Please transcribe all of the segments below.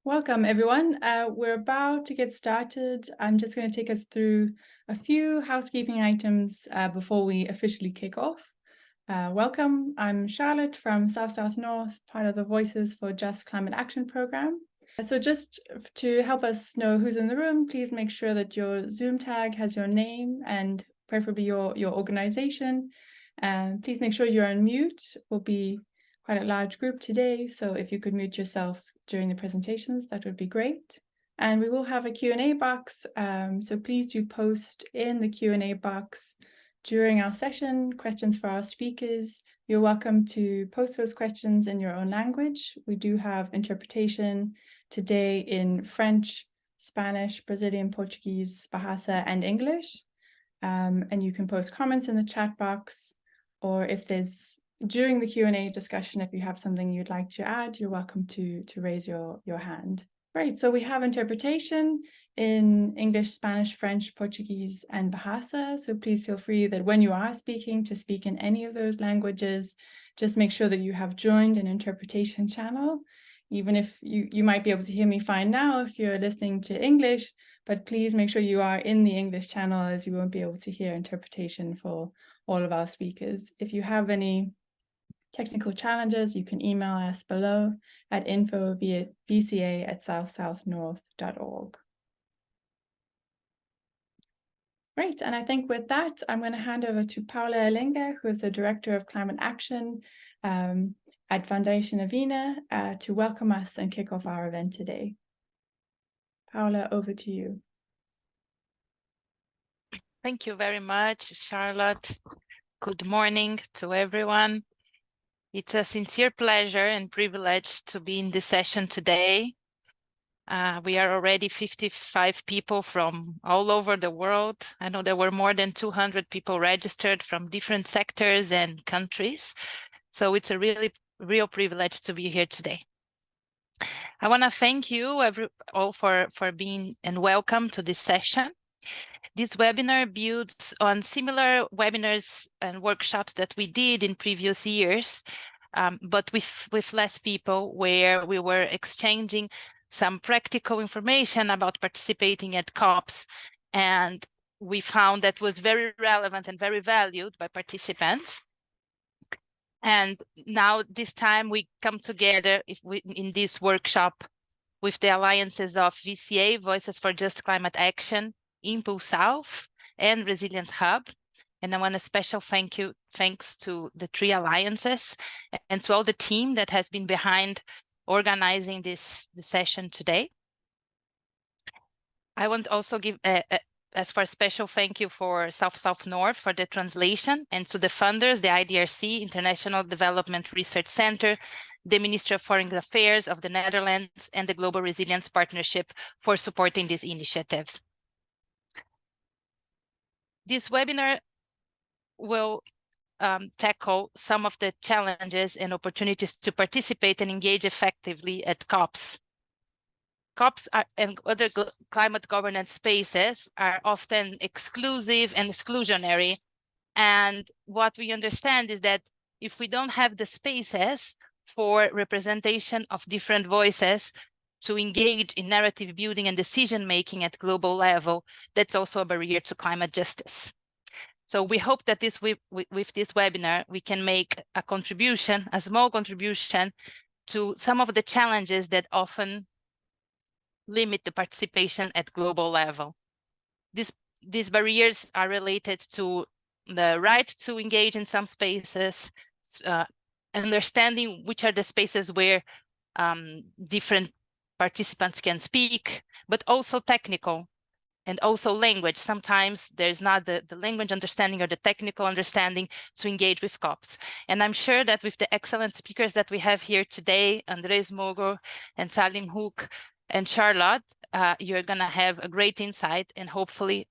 Welcome, everyone. We're about to get started. I'm just going to take us through a few housekeeping items before we officially kick off. Welcome. I'm Charlotte from South North, part of the Voices for Just Climate Action program. So just to help us know who's in the room, please make sure that your Zoom tag has your name and preferably your organization. Please make sure you're on mute. We'll be quite a large group today, so if you could mute yourself during the presentations, that would be great. And we will have a Q&A box, so please do post in the Q&A box during our session questions for our speakers. You're welcome to post those questions in your own language. We do have interpretation today in French, Spanish, Brazilian, Portuguese, Bahasa, and English. And you can post comments in the chat box, or if there's during the Q&A discussion, if you have something you'd like to add, you're welcome to raise your hand. Right, so we have interpretation in English, Spanish, French, Portuguese, and Bahasa. So please feel free that when you are speaking to speak in any of those languages, just make sure that you have joined an interpretation channel. Even if you might be able to hear me fine now if you're listening to English, but please make sure you are in the English channel, as you won't be able to hear interpretation for all of our speakers. If you have any technical challenges, you can email us below at info@vca@southnorth.org. Great, and I think with that, I'm going to hand over to Paula Elenga, who is the Director of Climate Action at Foundation Avina, to welcome us and kick off our event today. Paula, over to you. Thank you very much, Charlotte. Good morning to everyone. It's a sincere pleasure and privilege to be in this session today. We are already 55 people from all over the world. I know there were more than 200 people registered from different sectors and countries. So it's a real privilege to be here today. I want to thank you all for being and welcome to this session. This webinar builds on similar webinars and workshops that we did in previous years, but with less people, where we were exchanging some practical information about participating at COPs, and we found that was very relevant and very valued by participants. And now this time we come together in this workshop with the alliances of VCA, Voices for Just Climate Action, Impulse South, and Resilience Hub. And I want a special thanks to the three alliances and to all the team that has been behind organizing the session today. I want also give as for a special thank you for South North for the translation, and to the funders, the IDRC, International Development Research Center, the Ministry of Foreign Affairs of the Netherlands, and the Global Resilience Partnership for supporting this initiative. This webinar will tackle some of the challenges and opportunities to participate and engage effectively at COPs. COPs and other climate governance spaces are often exclusive and exclusionary. And what we understand is that if we don't have the spaces for representation of different voices to engage in narrative building and decision-making at global level, that's also a barrier to climate justice. So we hope that with this webinar, we can make a contribution, a small contribution, to some of the challenges that often limit the participation at global level. These barriers are related to the right to engage in some spaces, understanding which are the spaces where different participants can speak, but also technical and also language. Sometimes there's not the language understanding or the technical understanding to engage with COPs. And I'm sure that with the excellent speakers that we have here today, Andres Mogo and Salim Hook and Charlotte, you're going to have a great insight and hopefully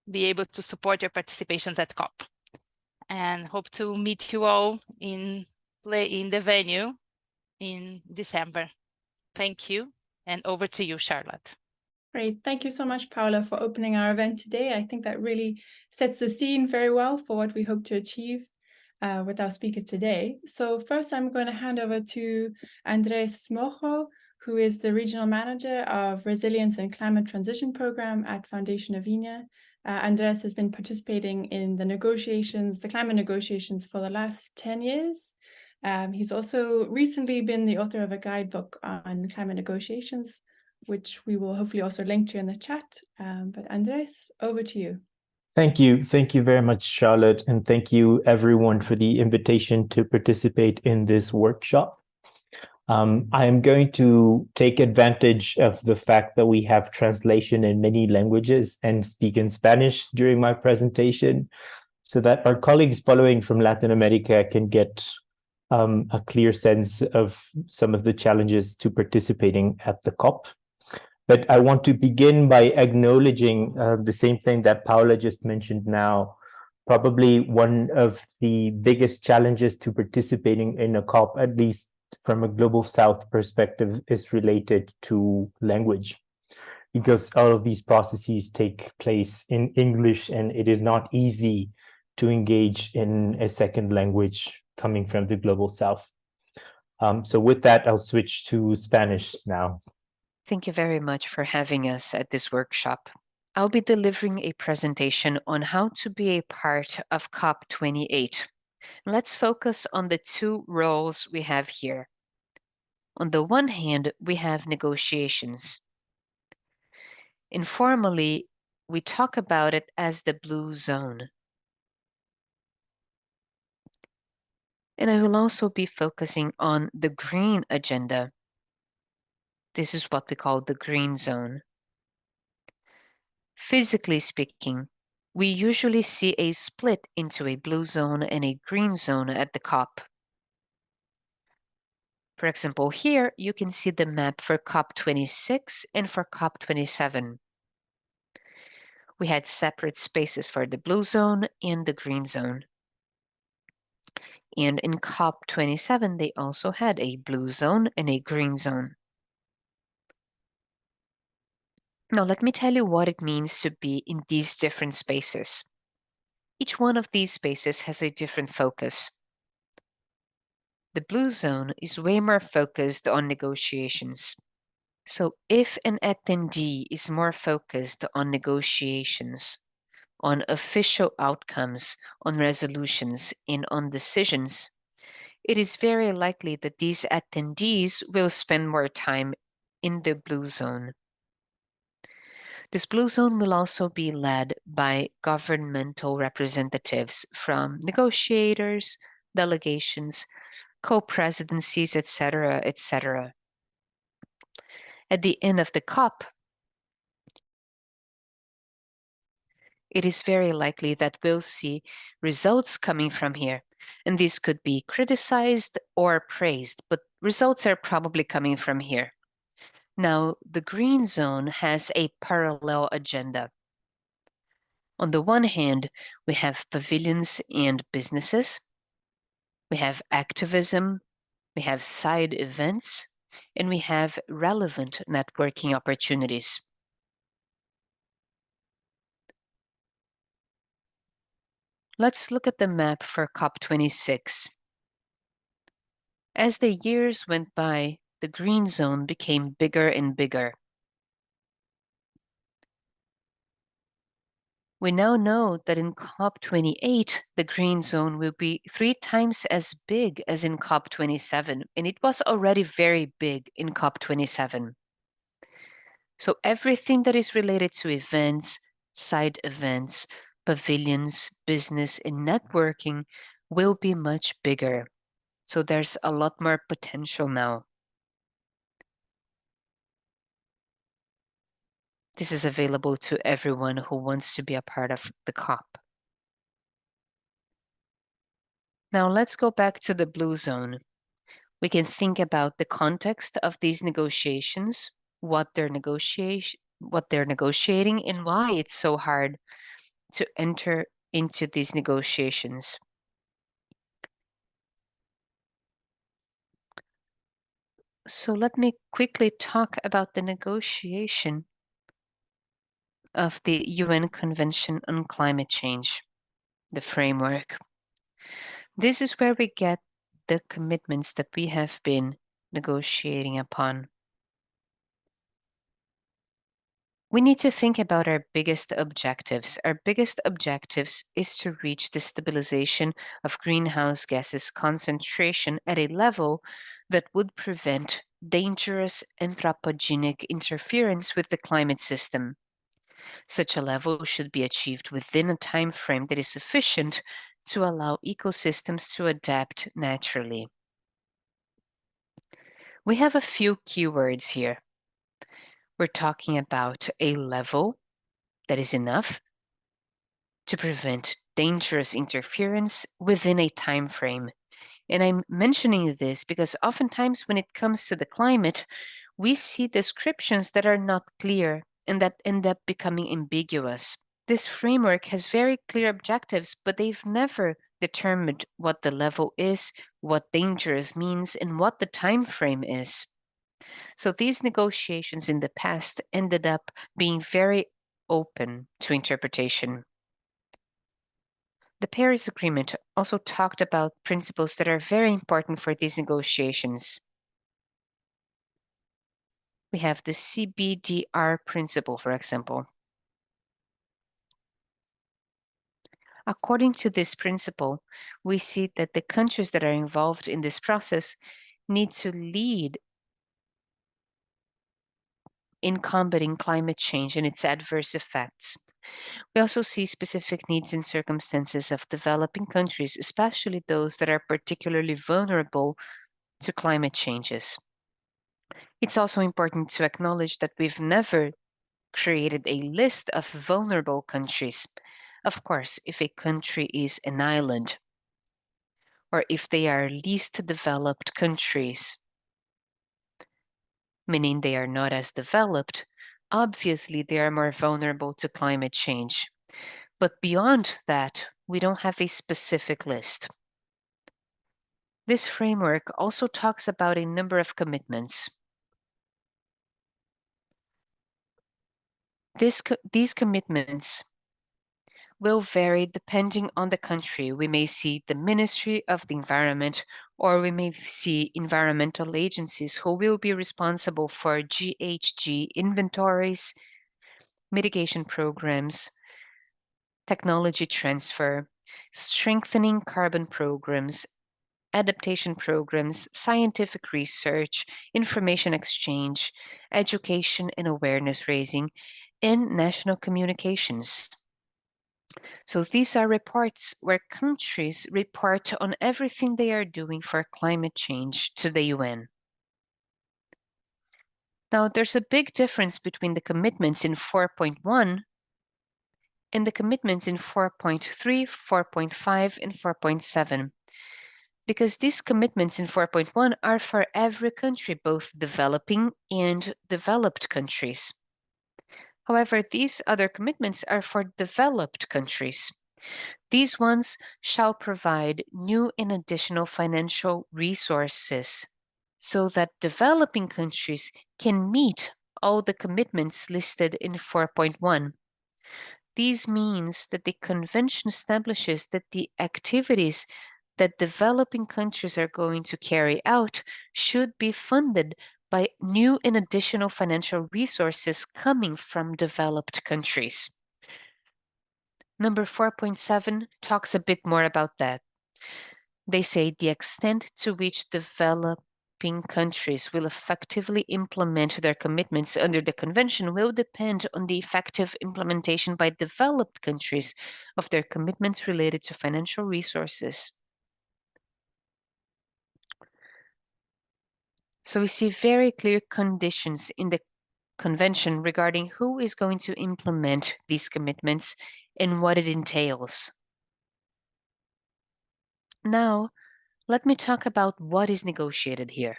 be able to support your participations at COP. And hope to meet you all in the venue in December. Thank you. And over to you, Charlotte. Great. Thank you so much, Paula, for opening our event today. I think that really sets the scene very well for what we hope to achieve with our speakers today. So first, I'm going to hand over to Andres Mojo, who is the Regional Manager of Resilience and Climate Transition Program at Foundation Avinia. Andres has been participating in the climate negotiations for the last 10 years. He's also recently been the author of a guidebook on climate negotiations, which we will hopefully also link to in the chat. But Andres, over to you. Thank you. Thank you very much, Charlotte. And thank you everyone for the invitation to participate in this workshop. I am going to take advantage of the fact that we have translation in many languages and speak in Spanish during my presentation so that our colleagues following from Latin America can get a clear sense of some of the challenges to participating at the COP. But I want to begin by acknowledging the same thing that Paula just mentioned now. Probably one of the biggest challenges to participating in a COP, at least from a Global South perspective, is related to language, because all of these processes take place in English and it is not easy to engage in a second language coming from the Global South. So with that, I'll switch to Spanish now. Thank you very much for having us at this workshop. I'll be delivering a presentation on how to be a part of COP28. Let's focus on the two roles we have here. On the one hand, we have negotiations. Informally, we talk about it as the blue zone. And I will also be focusing on the green agenda. This is what we call the green zone. Physically speaking, we usually see a split into a blue zone and a green zone at the COP. For example, here you can see the map for COP26 and for COP27. We had separate spaces for the blue zone and the green zone. And in COP27, they also had a blue zone and a green zone. Now, let me tell you what it means to be in these different spaces. Each one of these spaces has a different focus. The blue zone is way more focused on negotiations. So if an attendee is more focused on negotiations, on official outcomes, on resolutions, and on decisions, it is very likely that these attendees will spend more time in the blue zone. This blue zone will also be led by governmental representatives from negotiators, delegations, co-presidencies, etc., etc. At the end of the COP, it is very likely that we'll see results coming from here. And these could be criticized or praised, but results are probably coming from here. Now, the green zone has a parallel agenda. On the one hand, we have pavilions and businesses. We have activism, we have side events, and we have relevant networking opportunities. Let's look at the map for COP26. As the years went by, the green zone became bigger and bigger. We now know that in COP28, the green zone will be 3 times as big as in COP27, and it was already very big in COP27. So everything that is related to events, side events, pavilions, business, and networking will be much bigger. So there's a lot more potential now. This is available to everyone who wants to be a part of the COP. Now let's go back to the blue zone. We can think about the context of these negotiations, what they're negotiating, and why it's so hard to enter into these negotiations. So let me quickly talk about the negotiation of the UN Convention on Climate Change, the framework. This is where we get the commitments that we have been negotiating upon. We need to think about our biggest objectives. Our biggest objectives is to reach the stabilization of greenhouse gases concentration at a level that would prevent dangerous anthropogenic interference with the climate system. Such a level should be achieved within a time frame that is sufficient to allow ecosystems to adapt naturally. We have a few keywords here. We're talking about a level that is enough to prevent dangerous interference within a time frame. And I'm mentioning this because oftentimes when it comes to the climate, we see descriptions that are not clear and that end up becoming ambiguous. This framework has very clear objectives, but they've never determined what the level is, what dangerous means, and what the time frame is. So these negotiations in the past ended up being very open to interpretation. The Paris Agreement also talked about principles that are very important for these negotiations. We have the CBDR principle, for example. According to this principle, we see that the countries that are involved in this process need to lead in combating climate change and its adverse effects. We also see specific needs and circumstances of developing countries, especially those that are particularly vulnerable to climate changes. It's also important to acknowledge that we've never created a list of vulnerable countries. Of course, if a country is an island, or if they are least developed countries, meaning they are not as developed, obviously they are more vulnerable to climate change. But beyond that, we don't have a specific list. This framework also talks about a number of commitments. These commitments will vary depending on the country. We may see the Ministry of the Environment, or we may see environmental agencies who will be responsible for GHG inventories, mitigation programs, technology transfer, strengthening carbon programs, adaptation programs, scientific research, information exchange, education and awareness raising, and national communications. So these are reports where countries report on everything they are doing for climate change to the UN. Now, there's a big difference between the commitments in 4.1 and the commitments in 4.3, 4.5, and 4.7. Because these commitments in 4.1 are for every country, both developing and developed countries. However, these other commitments are for developed countries. These ones shall provide new and additional financial resources so that developing countries can meet all the commitments listed in 4.1. This means that the convention establishes that the activities that developing countries are going to carry out should be funded by new and additional financial resources coming from developed countries. Number 4.7 talks a bit more about that. They say the extent to which developing countries will effectively implement their commitments under the convention will depend on the effective implementation by developed countries of their commitments related to financial resources. So we see very clear conditions in the convention regarding who is going to implement these commitments and what it entails. Now, let me talk about what is negotiated here.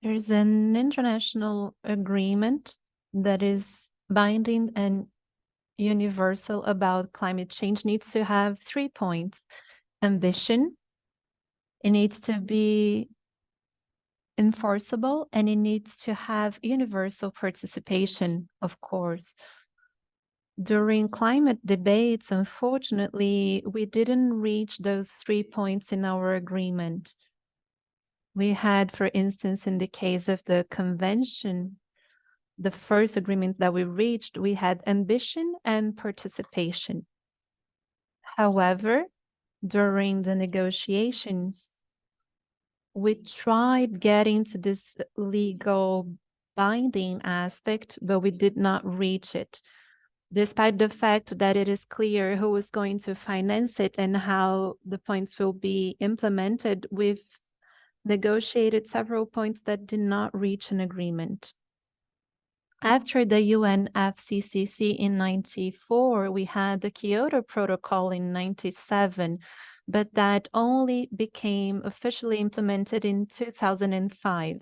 There's an international agreement that is binding and universal about climate change. Needs to have 3 points. Ambition, it needs to be enforceable, and it needs to have universal participation, of course. During climate debates, unfortunately, we didn't reach those 3 points in our agreement. We had, for instance, in the case of the convention, the first agreement that we reached, we had ambition and participation. However, during the negotiations, we tried getting to this legal binding aspect, but we did not reach it, despite the fact that it is clear who is going to finance it and how the points will be implemented. We've negotiated several points that did not reach an agreement. After the UNFCCC in 94, we had the Kyoto Protocol in 97, but that only became officially implemented in 2005.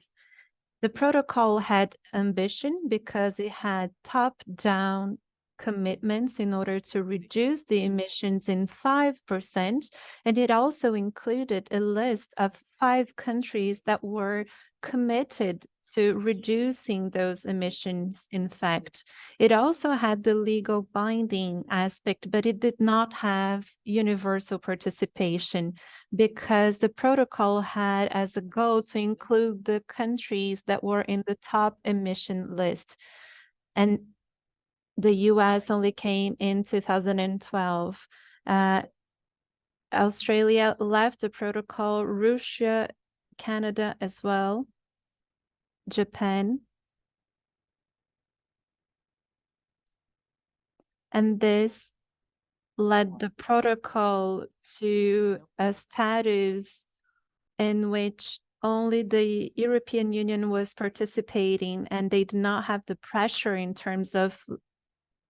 The protocol had ambition because it had top-down commitments in order to reduce the emissions in 5%, and it also included a list of 5 countries that were committed to reducing those emissions. In fact, it also had the legal binding aspect, but it did not have universal participation because the protocol had as a goal to include the countries that were in the top emission list. And the US only came in 2012. Australia left the protocol, Russia, Canada as well, Japan. And this led the protocol to a status in which only the European Union was participating, and they did not have the pressure in terms of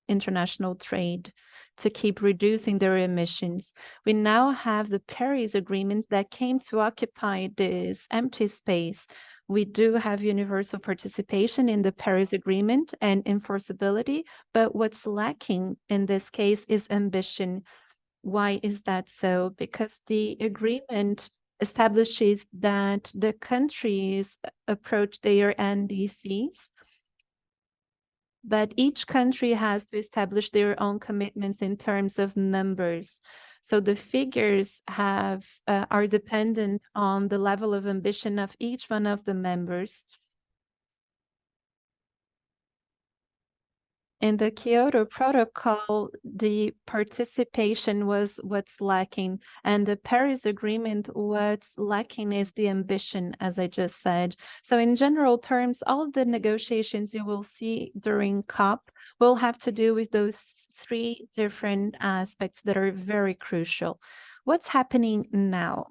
international trade to keep reducing their emissions. We now have the Paris Agreement that came to occupy this empty space. We do have universal participation in the Paris Agreement and enforceability, but what's lacking in this case is ambition. Why is that so? Because the agreement establishes that the countries approach their NDCs, but each country has to establish their own commitments in terms of numbers. So the figures are dependent on the level of ambition of each one of the members. In the Kyoto Protocol, the participation was what's lacking, and the Paris Agreement, what's lacking is the ambition, as I just said. So in general terms, all of the negotiations you will see during COP will have to do with those 3 different aspects that are very crucial. What's happening now?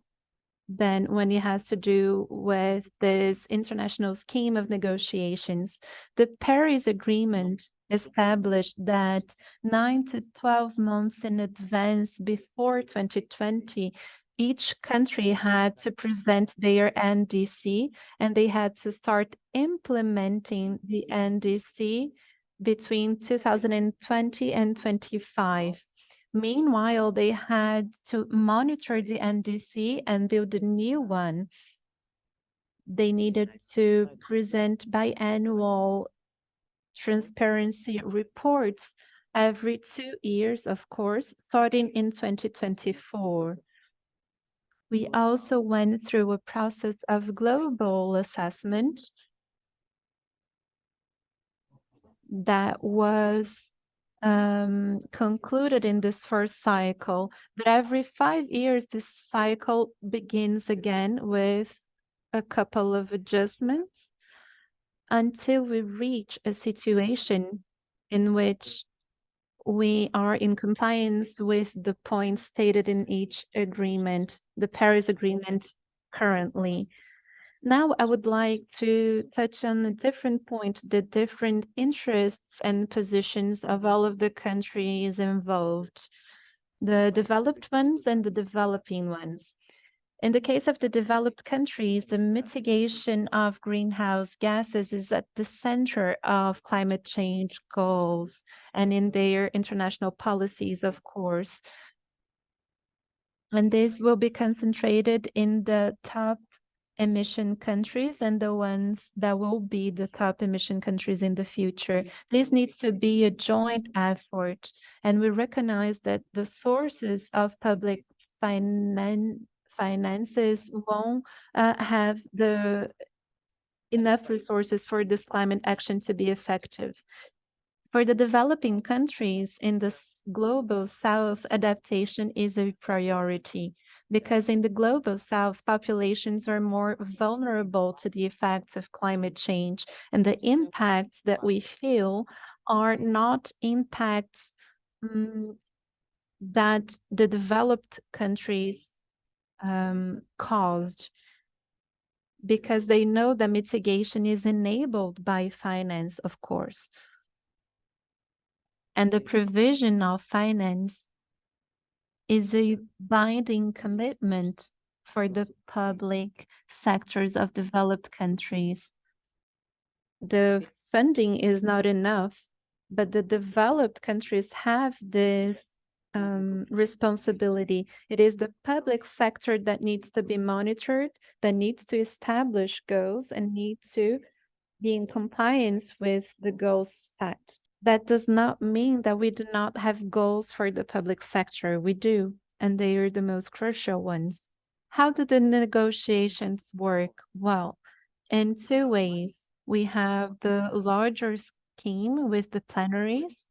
Then when it has to do with this international scheme of negotiations, the Paris Agreement established that 9 to 12 months in advance before 2020, each country had to present their NDC, and they had to start implementing the NDC between 2020 and 25. Meanwhile, they had to monitor the NDC and build a new one. They needed to present biannual transparency reports every 2 years, of course, starting in 2024. We also went through a process of global assessment that was concluded in this first cycle, but every 5 years, this cycle begins again with a couple of adjustments until we reach a situation in which we are in compliance with the points stated in each agreement, the Paris Agreement currently. Now, I would like to touch on a different point, the different interests and positions of all of the countries involved, the developed ones and the developing ones. In the case of the developed countries, the mitigation of greenhouse gases is at the center of climate change goals and in their international policies, of course. And this will be concentrated in the top emission countries and the ones that will be the top emission countries in the future. This needs to be a joint effort, and we recognize that the sources of public finances won't have the enough resources for this climate action to be effective. For the developing countries in the global south, adaptation is a priority because in the global south, populations are more vulnerable to the effects of climate change, and the impacts that we feel are not impacts that the developed countries caused, because they know that mitigation is enabled by finance, of course. And the provision of finance is a binding commitment for the public sectors of developed countries. The funding is not enough, but the developed countries have this responsibility. It is the public sector that needs to be monitored, that needs to establish goals and need to be in compliance with the goals set. That does not mean that we do not have goals for the public sector. We do, and they are the most crucial ones. How do the negotiations work? Well, in two ways. We have the larger scheme with the plenaries,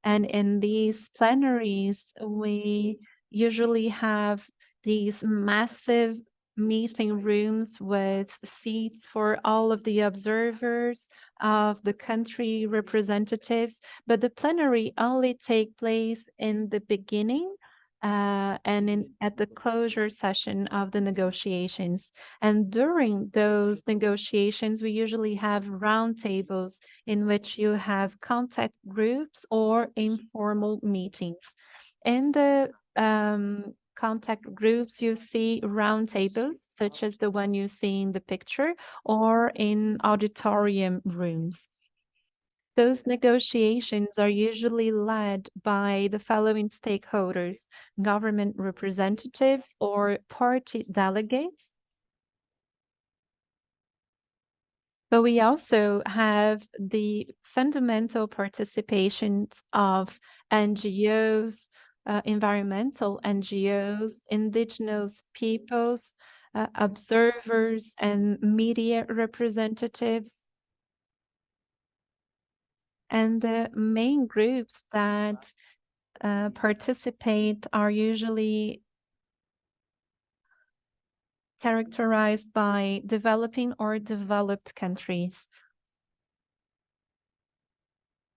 and in these plenaries, we usually have these massive meeting rooms with seats for all of the observers of the country representatives, but the plenary only take place in the beginning and at the closure session of the negotiations. And during those negotiations, we usually have roundtables in which you have contact groups or informal meetings. In the contact groups, you see roundtables, such as the one you see in the picture, or in auditorium rooms. Those negotiations are usually led by the following stakeholders: government representatives or party delegates. But we also have the fundamental participations of NGOs, environmental NGOs, indigenous peoples, observers, and media representatives. And the main groups that participate are usually characterized by developing or developed countries.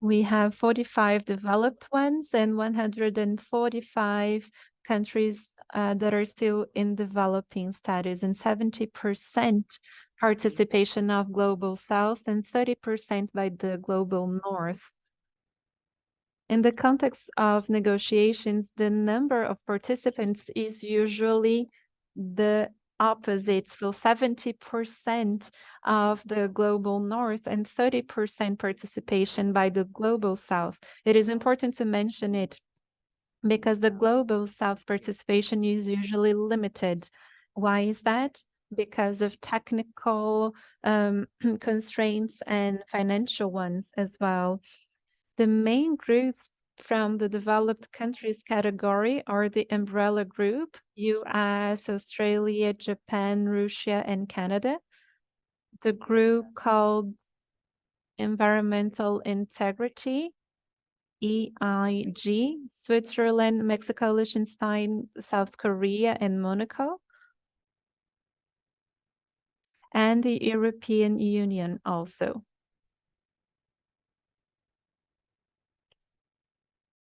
We have 45 developed ones and 145 countries that are still in developing status, and 70% participation of Global South and 30% by the Global North. In the context of negotiations, the number of participants is usually the opposite. So 70% of the Global North and 30% participation by the Global South. It is important to mention it because the Global South participation is usually limited. Why is that? Because of technical constraints and financial ones as well. The main groups from the developed countries category are the umbrella group: US, Australia, Japan, Russia, and Canada. The group called Environmental Integrity, EIG, Switzerland, Mexico, Liechtenstein, South Korea, and Monaco. And the European Union also.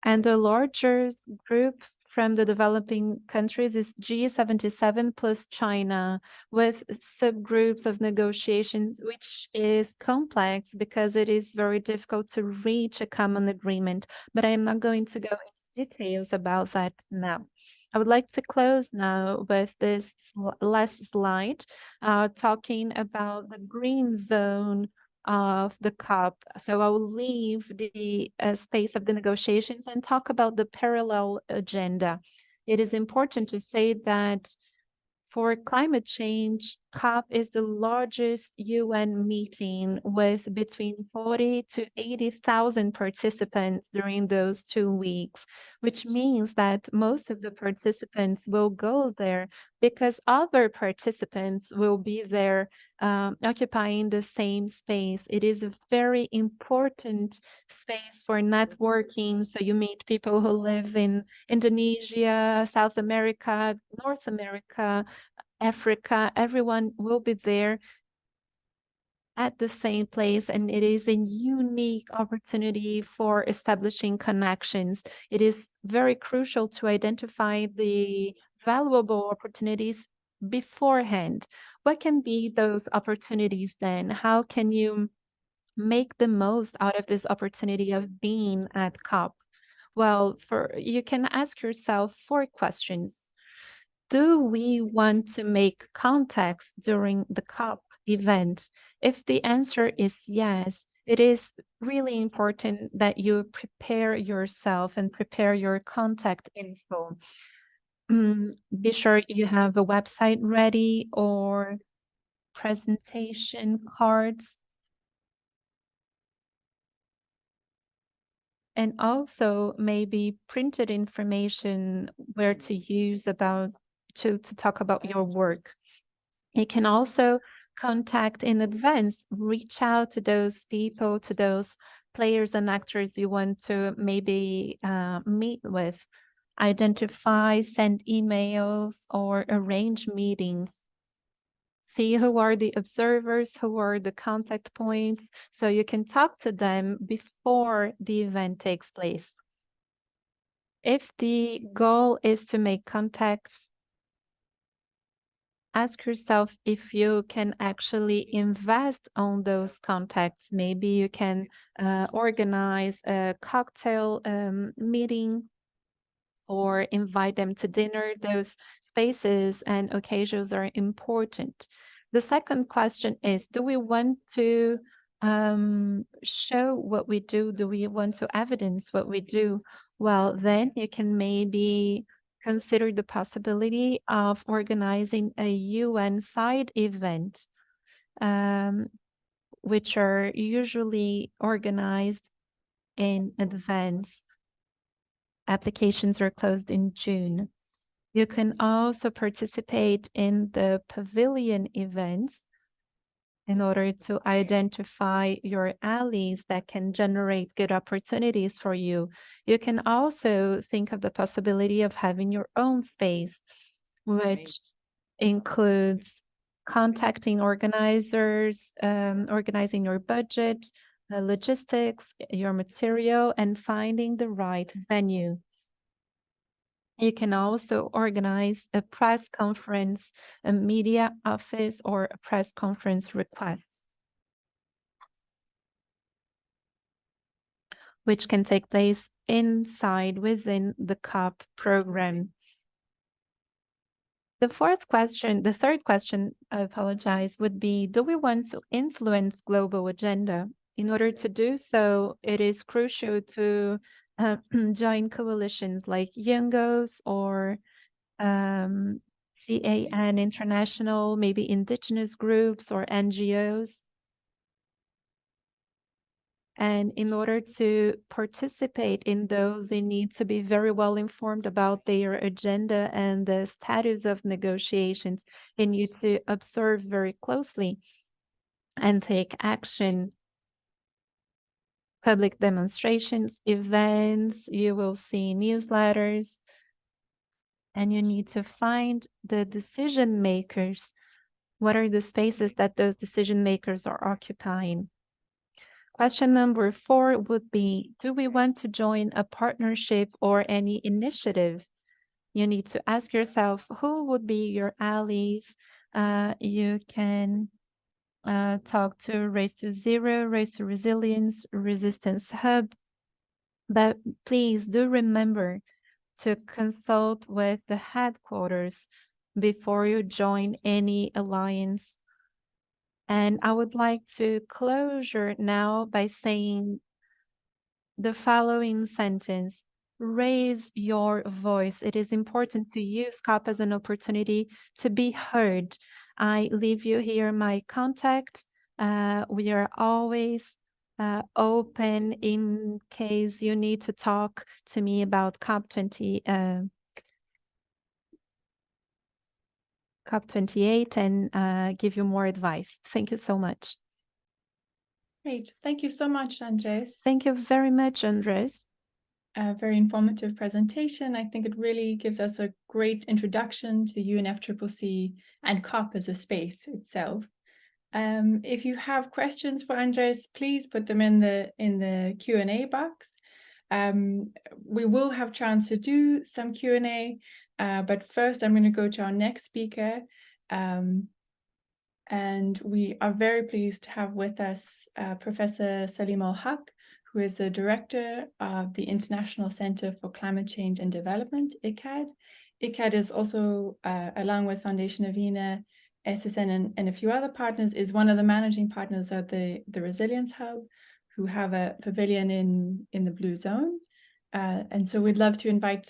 And the largest group from the developing countries is G77 plus China, with subgroups of negotiations, which is complex because it is very difficult to reach a common agreement. But I am not going to go into details about that now. I would like to close now with this last slide, talking about the green zone of the COP. So I will leave the space of the negotiations and talk about the parallel agenda. It is important to say that for climate change COP is the largest UN meeting with between 40 to 80,000 participants during those 2 weeks, which means that most of the participants will go there because other participants will be there occupying the same space. It is a very important space for networking. So you meet people who live in Indonesia, South America, North America, Africa. Everyone will be there at the same place, and it is a unique opportunity for establishing connections. It is very crucial to identify the valuable opportunities beforehand. What can be those opportunities then? How can you make the most out of this opportunity of being at COP? Well, you can ask yourself 4 questions. Do we want to make contacts during the COP event? If the answer is yes, it is really important that you prepare yourself and prepare your contact info. Be sure you have a website ready or presentation cards. And also maybe printed information where to use to talk about your work. You can also contact in advance, reach out to those people, to those players and actors you want to maybe meet with, identify, send emails, or arrange meetings. See who are the observers, who are the contact points, so you can talk to them before the event takes place. If the goal is to make contacts, ask yourself if you can actually invest on those contacts. Maybe you can organize a cocktail meeting or invite them to dinner. Those spaces and occasions are important. The second question is, do we want to show what we do? Do we want to evidence what we do? Well, then you can maybe consider the possibility of organizing a UN side event, which are usually organized in advance. Applications are closed in June. You can also participate in the pavilion events in order to identify your allies that can generate good opportunities for you. You can also think of the possibility of having your own space, which includes contacting organizers, organizing your budget, logistics, your material, and finding the right venue. You can also organize a press conference, a media office, or a press conference request, which can take place within the COP program. The third question, I apologize, would be, do we want to influence global agenda? In order to do so, it is crucial to join coalitions like Youngos or CAN International, maybe indigenous groups or NGOs. And in order to participate in those, they need to be very well informed about their agenda and the status of negotiations. They need to observe very closely and take action. Public demonstrations, events, you will see newsletters, and you need to find the decision makers. What are the spaces that those decision makers are occupying? Question number 4 would be, do we want to join a partnership or any initiative? You need to ask yourself, who would be your allies? You can talk to Race to Zero, Race to Resilience, Resistance Hub. But please do remember to consult with the headquarters before you join any alliance. And I would like to close now by saying the following sentence: raise your voice. It is important to use COP as an opportunity to be heard. I leave you here my contact. We are always open in case you need to talk to me about COP28 and give you more advice. Thank you so much. Great. Thank you so much, Andres. Thank you very much, Andres. A very informative presentation. I think it really gives us a great introduction to UNFCCC and COP as a space itself. If you have questions for Andres, please put them in the Q&A box. We will have chance to do some Q&A, but first I'm going to go to our next speaker. And we are very pleased to have with us Professor Salim Al-Haq, who is the director of the International Center for Climate Change and Development, ICCAD. ICCAD is also, along with Foundation Avena, SSN, and a few other partners, is one of the managing partners of the Resilience Hub, who have a pavilion in the Blue Zone. And so we'd love to invite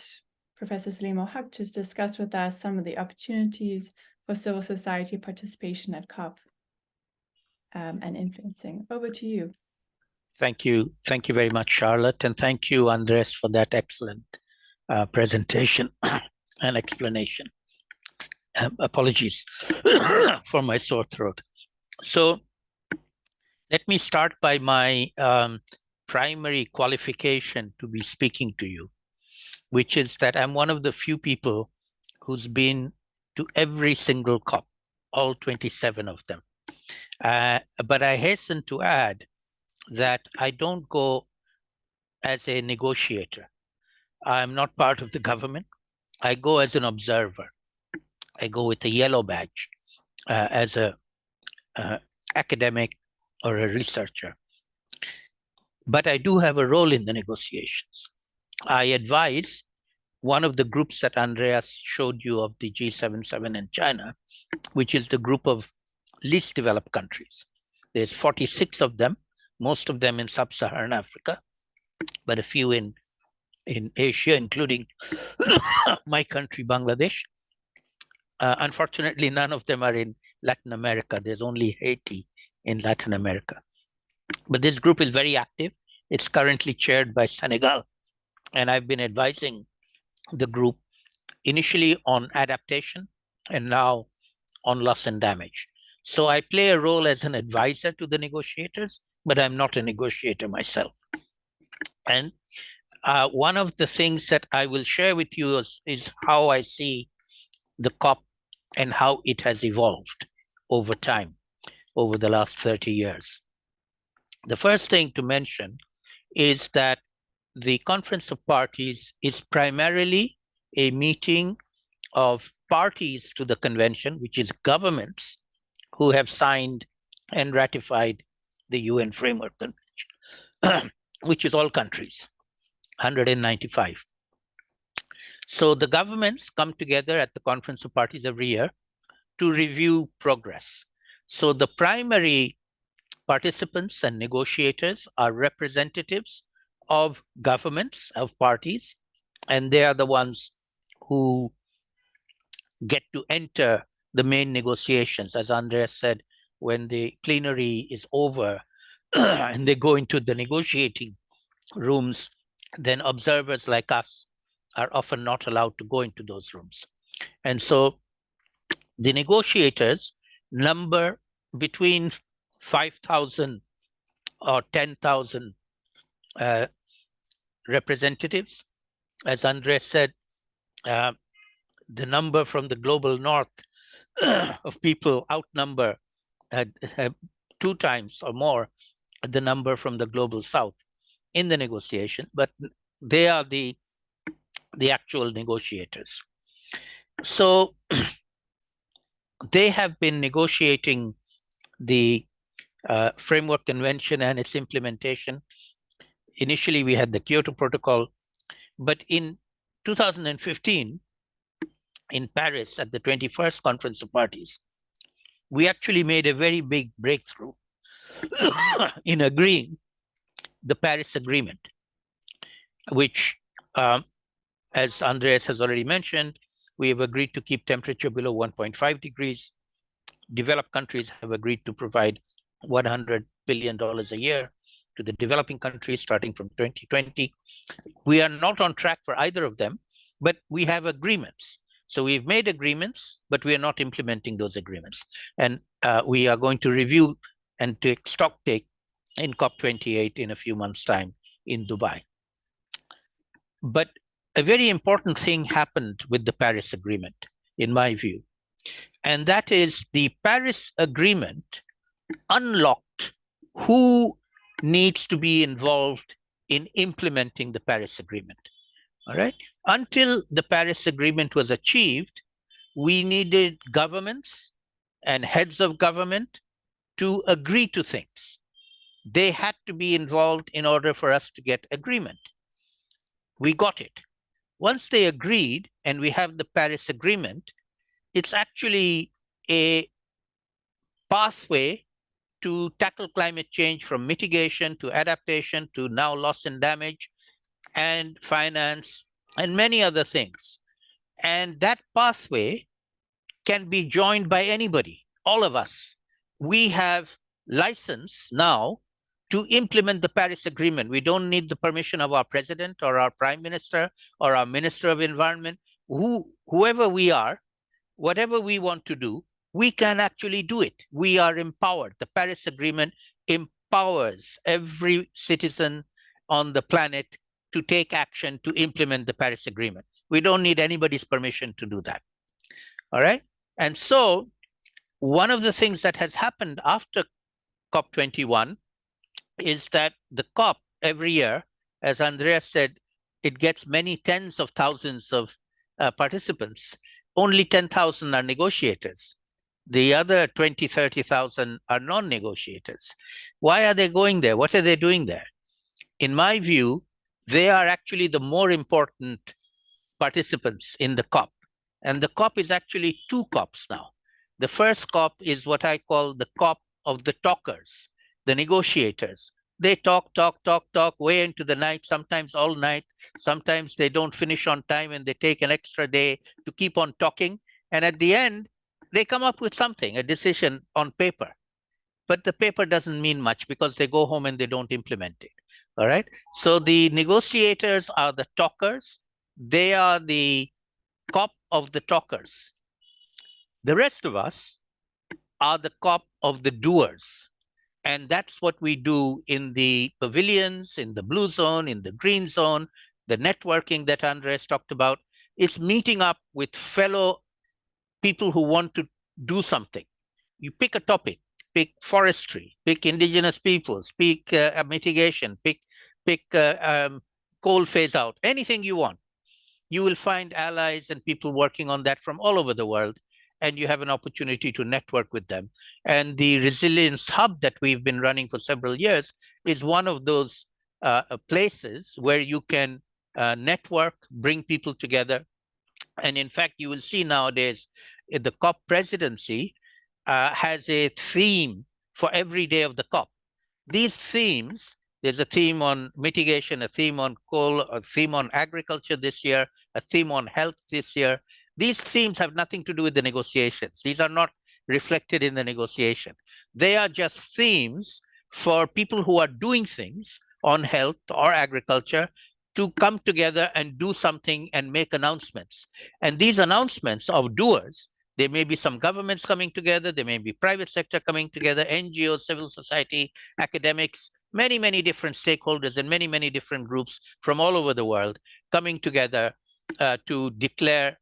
Professor Salim Al-Haq to discuss with us some of the opportunities for civil society participation at COP and influencing. Over to you. Thank you. Thank you very much, Charlotte. And thank you, Andres, for that excellent presentation and explanation. Apologies for my sore throat. So let me start by my primary qualification to be speaking to you, which is that I'm one of the few people who's been to every single COP, all 27 of them. But I hasten to add that I don't go as a negotiator. I'm not part of the government. I go as an observer. I go with a yellow badge as a academic or a researcher. But I do have a role in the negotiations. I advise one of the groups that Andreas showed you of the G77 in China, which is the group of least developed countries. There's 46 of them, most of them in sub-Saharan Africa, but a few in Asia, including my country, Bangladesh. Unfortunately, none of them are in Latin America. There's only Haiti in Latin America. But this group is very active. It's currently chaired by Senegal. And I've been advising the group initially on adaptation and now on loss and damage. So I play a role as an advisor to the negotiators, but I'm not a negotiator myself. And one of the things that I will share with you is how I see the COP and how it has evolved over time, over the last 30 years. The first thing to mention is that the Conference of Parties is primarily a meeting of parties to the convention, which is governments who have signed and ratified the UN Framework Convention, which is all countries, 195. So the governments come together at the Conference of Parties every year to review progress. So the primary participants and negotiators are representatives of governments, of parties, and they are the ones who get to enter the main negotiations. As Andreas said, when the plenary is over and they go into the negotiating rooms, then observers like us are often not allowed to go into those rooms. And so the negotiators number between 5,000 or 10,000 representatives. As Andres said, the number from the global north of people outnumber 2 times or more the number from the global south in the negotiation, but they are the actual negotiators. So they have been negotiating the Framework Convention and its implementation. Initially, we had the Kyoto Protocol, but in 2015, in Paris at the 21st Conference of Parties, we actually made a very big breakthrough in agreeing the Paris Agreement, which, as Andreas has already mentioned, we have agreed to keep temperature below 1.5 degrees developed countries have agreed to provide $100 billion a year to the developing countries starting from 2020. We are not on track for either of them, but we have agreements. So we've made agreements, but we are not implementing those agreements. And we are going to review and take stock take in COP28 in a few months' time in Dubai. But a very important thing happened with the Paris Agreement, in my view, and that is the Paris Agreement unlocked who needs to be involved in implementing the Paris Agreement. All right. Until the Paris Agreement was achieved, we needed governments and heads of government to agree to things. They had to be involved in order for us to get agreement. We got it. Once they agreed and we have the Paris Agreement, it's actually a pathway to tackle climate change, from mitigation to adaptation to now loss and damage and finance and many other things. And that pathway can be joined by anybody, all of us. We have license now to implement the Paris Agreement. We don't need the permission of our president or our prime minister or our minister of environment. Whoever we are, whatever we want to do, we can actually do it. We are empowered. The Paris Agreement empowers every citizen on the planet to take action to implement the Paris Agreement. We don't need anybody's permission to do that. All right? And so one of the things that has happened after COP21 is that the COP every year, as Andreas said, it gets many tens of thousands of participants. Only 10,000 are negotiators. The other 20, 30,000 are non-negotiators. Why are they going there? What are they doing there? In my view, they are actually the more important participants in the COP. And the COP is actually two COPs now. The first COP is what I call the COP of the talkers, the negotiators. They talk way into the night, sometimes all night. Sometimes they don't finish on time and they take an extra day to keep on talking. And at the end, they come up with something, a decision on paper. But the paper doesn't mean much because they go home and they don't implement it. All right. So the negotiators are the talkers. They are the COP of the talkers. The rest of us are the COP of the doers. And that's what we do in the pavilions, in the blue zone, in the green zone, the networking that Andres talked about. It's meeting up with fellow people who want to do something. You pick a topic, pick forestry, pick indigenous peoples, pick mitigation, pick coal phase out, anything you want. You will find allies and people working on that from all over the world, and you have an opportunity to network with them. And the Resilience Hub that we've been running for several years is one of those places where you can network, bring people together. And in fact, you will see nowadays the COP presidency has a theme for every day of the COP. These themes, there's a theme on mitigation, a theme on coal, a theme on agriculture this year, a theme on health this year. These themes have nothing to do with the negotiations. These are not reflected in the negotiation. They are just themes for people who are doing things on health or agriculture to come together and do something and make announcements. And these announcements of doers, there may be some governments coming together, there may be private sector coming together, NGOs, civil society, academics, many, many different stakeholders and many, many different groups from all over the world coming together to declare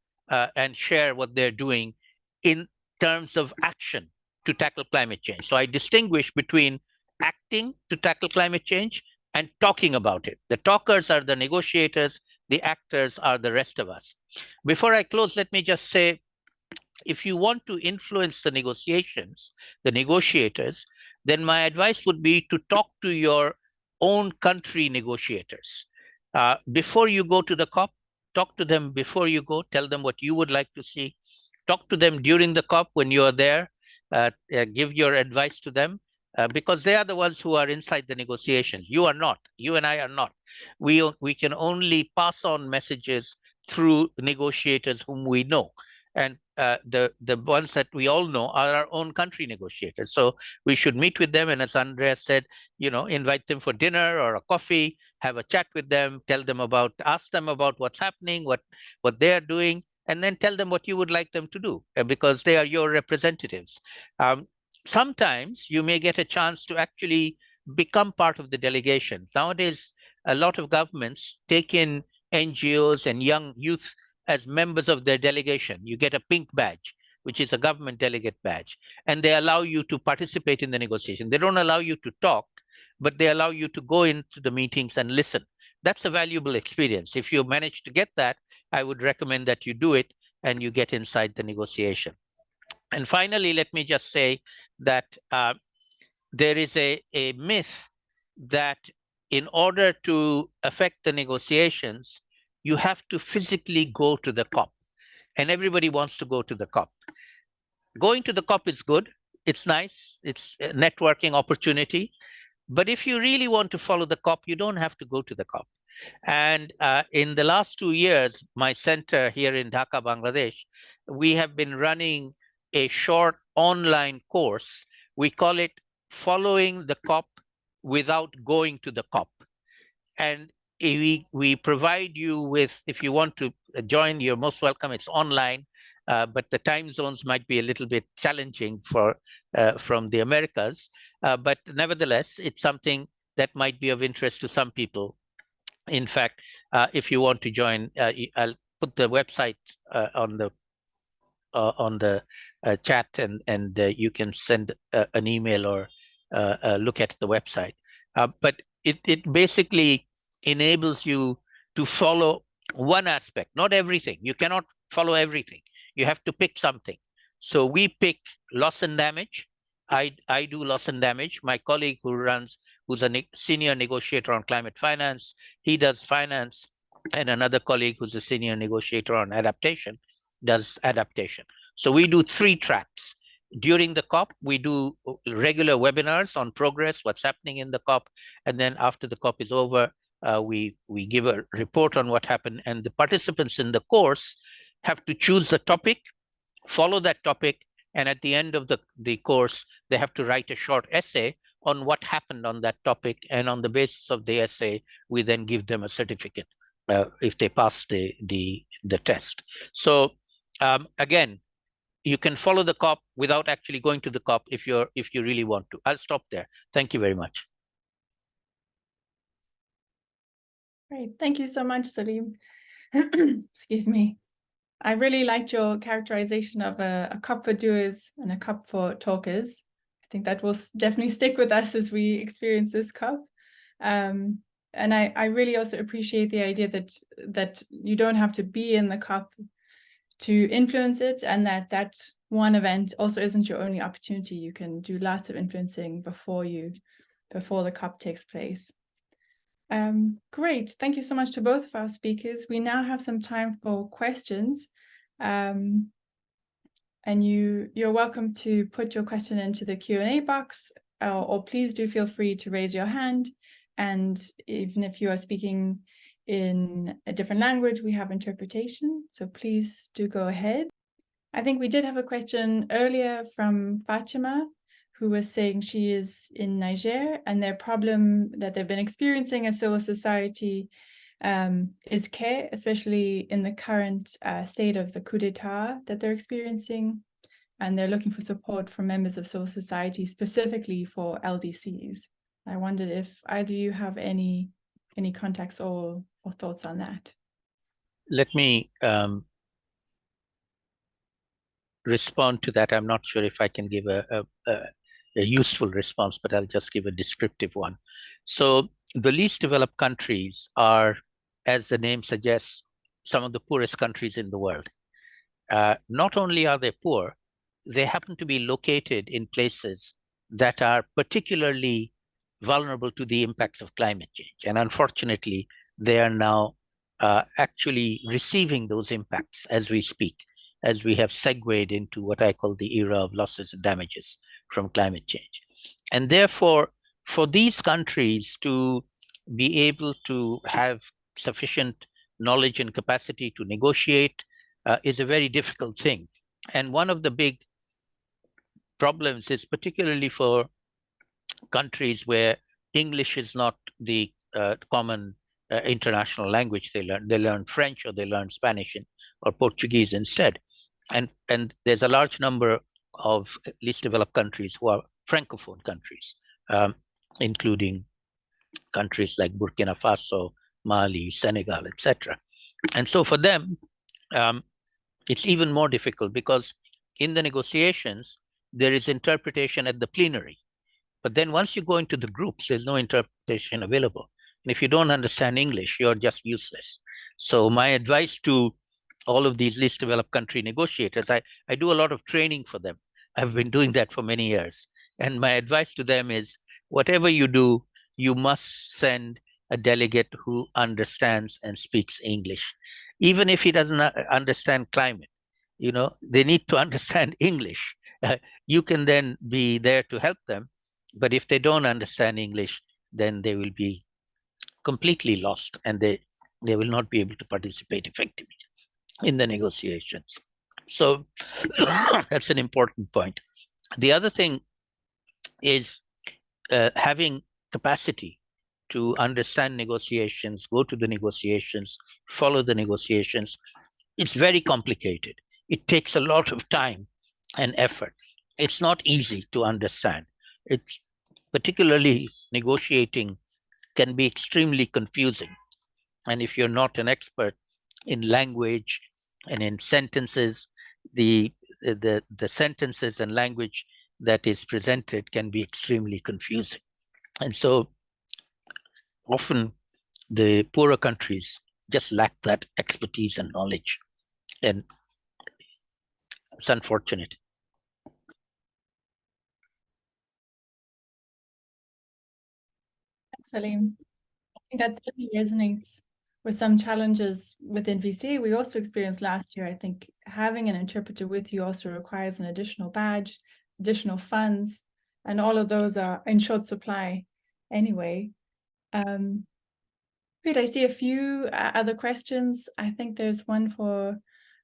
and share what they're doing in terms of action to tackle climate change. So I distinguish between acting to tackle climate change and talking about it. The talkers are the negotiators, the actors are the rest of us. Before I close, let me just say, if you want to influence the negotiations, the negotiators, then my advice would be to talk to your own country negotiators. Before you go to the COP, talk to them before you go, tell them what you would like to see. Talk to them during the COP when you are there, give your advice to them, because they are the ones who are inside the negotiations. You are not, you and I are not. We can only pass on messages through negotiators whom we know. And the ones that we all know are our own country negotiators. So we should meet with them, and as Andrea said, invite them for dinner or a coffee, have a chat with them, ask them about what's happening, what they are doing, and then tell them what you would like them to do, because they are your representatives. Sometimes you may get a chance to actually become part of the delegation. Nowadays, a lot of governments take in NGOs and young youth as members of their delegation. You get a pink badge, which is a government delegate badge, and they allow you to participate in the negotiation. They don't allow you to talk, but they allow you to go into the meetings and listen. That's a valuable experience. If you manage to get that, I would recommend that you do it and you get inside the negotiation. And finally, let me just say that there is a myth that in order to affect the negotiations, you have to physically go to the COP, and everybody wants to go to the COP. Going to the COP is good. It's nice. It's a networking opportunity. But if you really want to follow the COP, you don't have to go to the COP. And in the last 2 years, my center here in Dhaka, Bangladesh, we have been running a short online course. We call it Following the COP Without Going to the COP. And we provide you with, if you want to join, you're most welcome. It's online, but the time zones might be a little bit challenging from the Americas. But nevertheless, it's something that might be of interest to some people. In fact, if you want to join, I'll put the website on the chat, and you can send an email or look at the website. But it basically enables you to follow one aspect, not everything. You cannot follow everything. You have to pick something. So we pick loss and damage. I do loss and damage. My colleague who's a senior negotiator on climate finance, he does finance, and another colleague who's a senior negotiator on adaptation does adaptation. So we do 3 tracks. During the COP, we do regular webinars on progress, what's happening in the COP, and then after the COP is over, we give a report on what happened, and the participants in the course have to choose a topic, follow that topic, and at the end of the course, they have to write a short essay on what happened on that topic, and on the basis of the essay, we then give them a certificate if they pass the test. So again, you can follow the COP without actually going to the COP if you really want to. I'll stop there. Thank you very much. Great. Thank you so much, Salim. Excuse me. I really liked your characterization of a COP for doers and a COP for talkers. I think that will definitely stick with us as we experience this COP. And I really also appreciate the idea that you don't have to be in the COP to influence it, and that one event also isn't your only opportunity. You can do lots of influencing before the COP takes place. Great, thank you so much to both of our speakers. We now have some time for questions, and you're welcome to put your question into the Q&A box, or please do feel free to raise your hand. And even if you are speaking in a different language, we have interpretation, so please do go ahead. I think we did have a question earlier from Fatima, who was saying she is in Niger, and their problem that they've been experiencing as civil society is care, especially in the current state of the coup d'etat that they're experiencing, and they're looking for support from members of civil society, specifically for LDCs. I wondered if either of you have any contacts or thoughts on that. Let me respond to that. I'm not sure if I can give a useful response, but I'll just give a descriptive one. So the least developed countries are, as the name suggests, some of the poorest countries in the world. Not only are they poor, they happen to be located in places that are particularly vulnerable to the impacts of climate change. And unfortunately, they are now actually receiving those impacts as we speak, as we have segued into what I call the era of losses and damages from climate change. And therefore, for these countries to be able to have sufficient knowledge and capacity to negotiate is a very difficult thing. And one of the big problems is particularly for countries where English is not the common international language they learn. They learn French or they learn Spanish or Portuguese instead. And there's a large number of least developed countries who are Francophone countries, including countries like Burkina Faso, Mali, Senegal, etc. And so for them, it's even more difficult because in the negotiations, there is interpretation at the plenary. But then once you go into the groups, there's no interpretation available. And if you don't understand English, you're just useless. So my advice to all of these least developed country negotiators, I do a lot of training for them. I've been doing that for many years. And my advice to them is, whatever you do, you must send a delegate who understands and speaks English. Even if he doesn't understand climate, they need to understand English. You can then be there to help them. But if they don't understand English, then they will be completely lost and they will not be able to participate effectively in the negotiations. So that's an important point. The other thing is having capacity to understand negotiations, go to the negotiations, follow the negotiations. It's very complicated. It takes a lot of time and effort. It's not easy to understand. It's particularly negotiating can be extremely confusing. And if you're not an expert in language and in sentences, the sentences and language that is presented can be extremely confusing. And so often the poorer countries just lack that expertise and knowledge. And it's unfortunate. Salim, I think that certainly resonates with some challenges within VCA. We also experienced last year, I think having an interpreter with you also requires an additional badge, additional funds, and all of those are in short supply anyway. Great, I see a few other questions. I think there's one for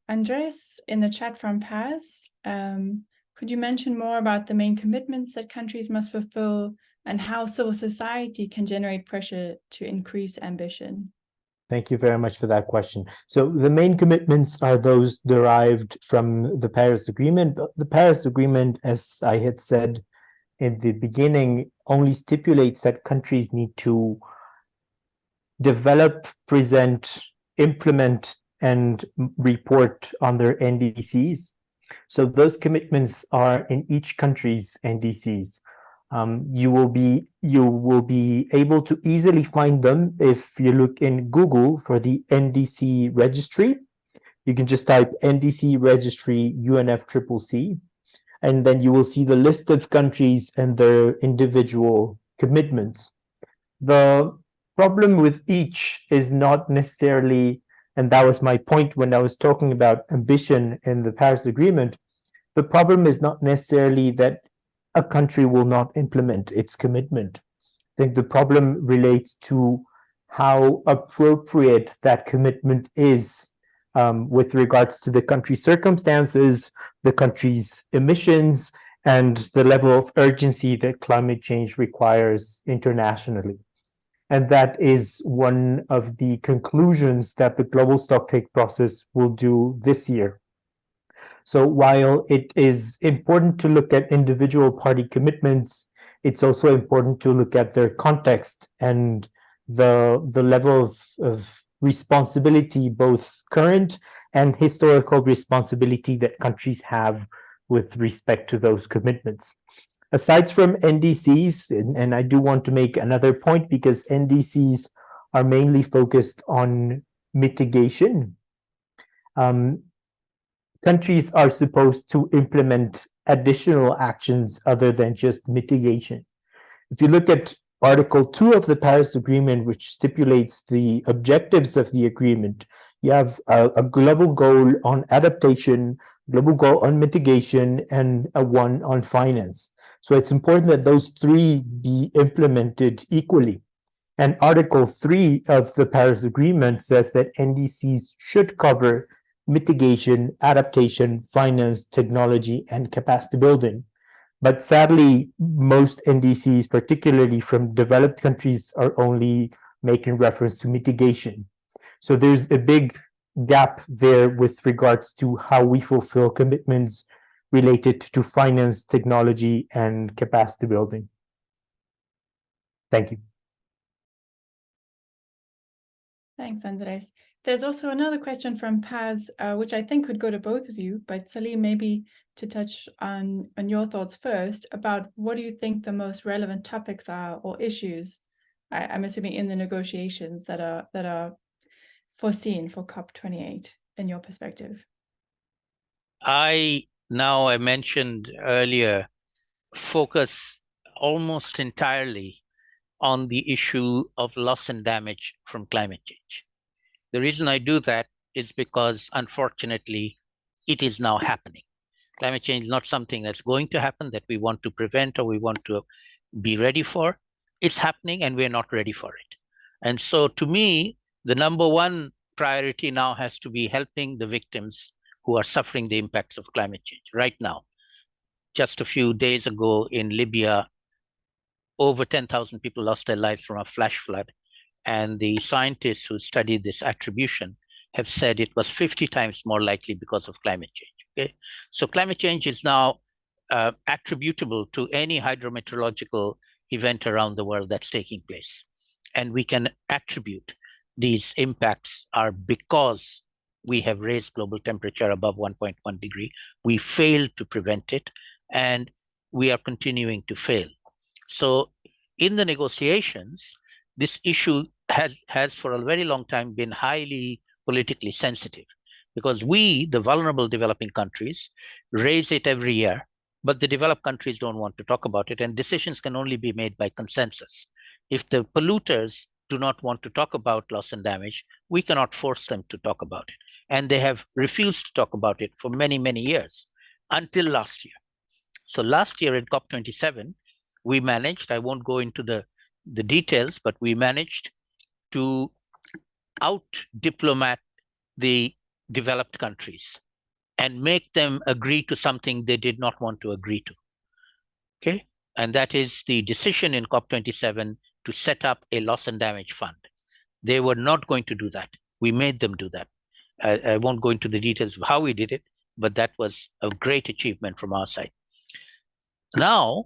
Andres in the chat from Paz. Could you mention more about the main commitments that countries must fulfill and how civil society can generate pressure to increase ambition? Thank you very much for that question. So the main commitments are those derived from the Paris Agreement. The Paris Agreement, as I had said in the beginning, only stipulates that countries need to develop, present, implement, and report on their NDCs. So those commitments are in each country's NDCs. You will be able to easily find them if you look in Google for the NDC registry. You can just type NDC registry UNFCCC, and then you will see the list of countries and their individual commitments. The problem with each is not necessarily, and that was my point when I was talking about ambition in the Paris Agreement, the problem is not necessarily that a country will not implement its commitment. I think the problem relates to how appropriate that commitment is with regards to the country's circumstances, the country's emissions, and the level of urgency that climate change requires internationally. And that is one of the conclusions that the global stocktake process will do this year. So while it is important to look at individual party commitments, it's also important to look at their context and the level of responsibility, both current and historical responsibility that countries have with respect to those commitments. Aside from NDCs, and I do want to make another point because NDCs are mainly focused on mitigation. Countries are supposed to implement additional actions other than just mitigation. If you look at Article 2 of the Paris Agreement, which stipulates the objectives of the agreement, you have a global goal on adaptation, global goal on mitigation, and a one on finance. So it's important that those three be implemented equally. And Article 3 of the Paris Agreement says that NDCs should cover mitigation, adaptation, finance, technology, and capacity building. But sadly, most NDCs, particularly from developed countries, are only making reference to mitigation. So there's a big gap there with regards to how we fulfill commitments related to finance, technology, and capacity building. Thank you. Thanks, Andres. There's also another question from Paz, which I think could go to both of you, but Salim, maybe to touch on your thoughts first about what do you think the most relevant topics are or issues, I'm assuming in the negotiations that are foreseen for COP28 in your perspective? I mentioned earlier, focus almost entirely on the issue of loss and damage from climate change. The reason I do that is because, unfortunately, it is now happening. Climate change is not something that's going to happen that we want to prevent or we want to be ready for. It's happening and we're not ready for it. And so to me, the number one priority now has to be helping the victims who are suffering the impacts of climate change right now. Just a few days ago in Libya, over 10,000 people lost their lives from a flash flood. And the scientists who studied this attribution have said it was 50 times more likely because of climate change. Okay, so climate change is now attributable to any hydrometeorological event around the world that's taking place. And we can attribute these impacts are because we have raised global temperature above 1.1 degree. We failed to prevent it, and we are continuing to fail. So in the negotiations, this issue has for a very long time been highly politically sensitive, because we, the vulnerable developing countries, raise it every year, but the developed countries don't want to talk about it, and decisions can only be made by consensus. If the polluters do not want to talk about loss and damage, we cannot force them to talk about it. And they have refused to talk about it for many, many years, until last year. So last year at COP27, we managed, I won't go into the details, but we managed to out-diplomat the developed countries and make them agree to something they did not want to agree to. Okay, and that is the decision in COP27 to set up a loss and damage fund. They were not going to do that. We made them do that. I won't go into the details of how we did it, but that was a great achievement from our side. Now,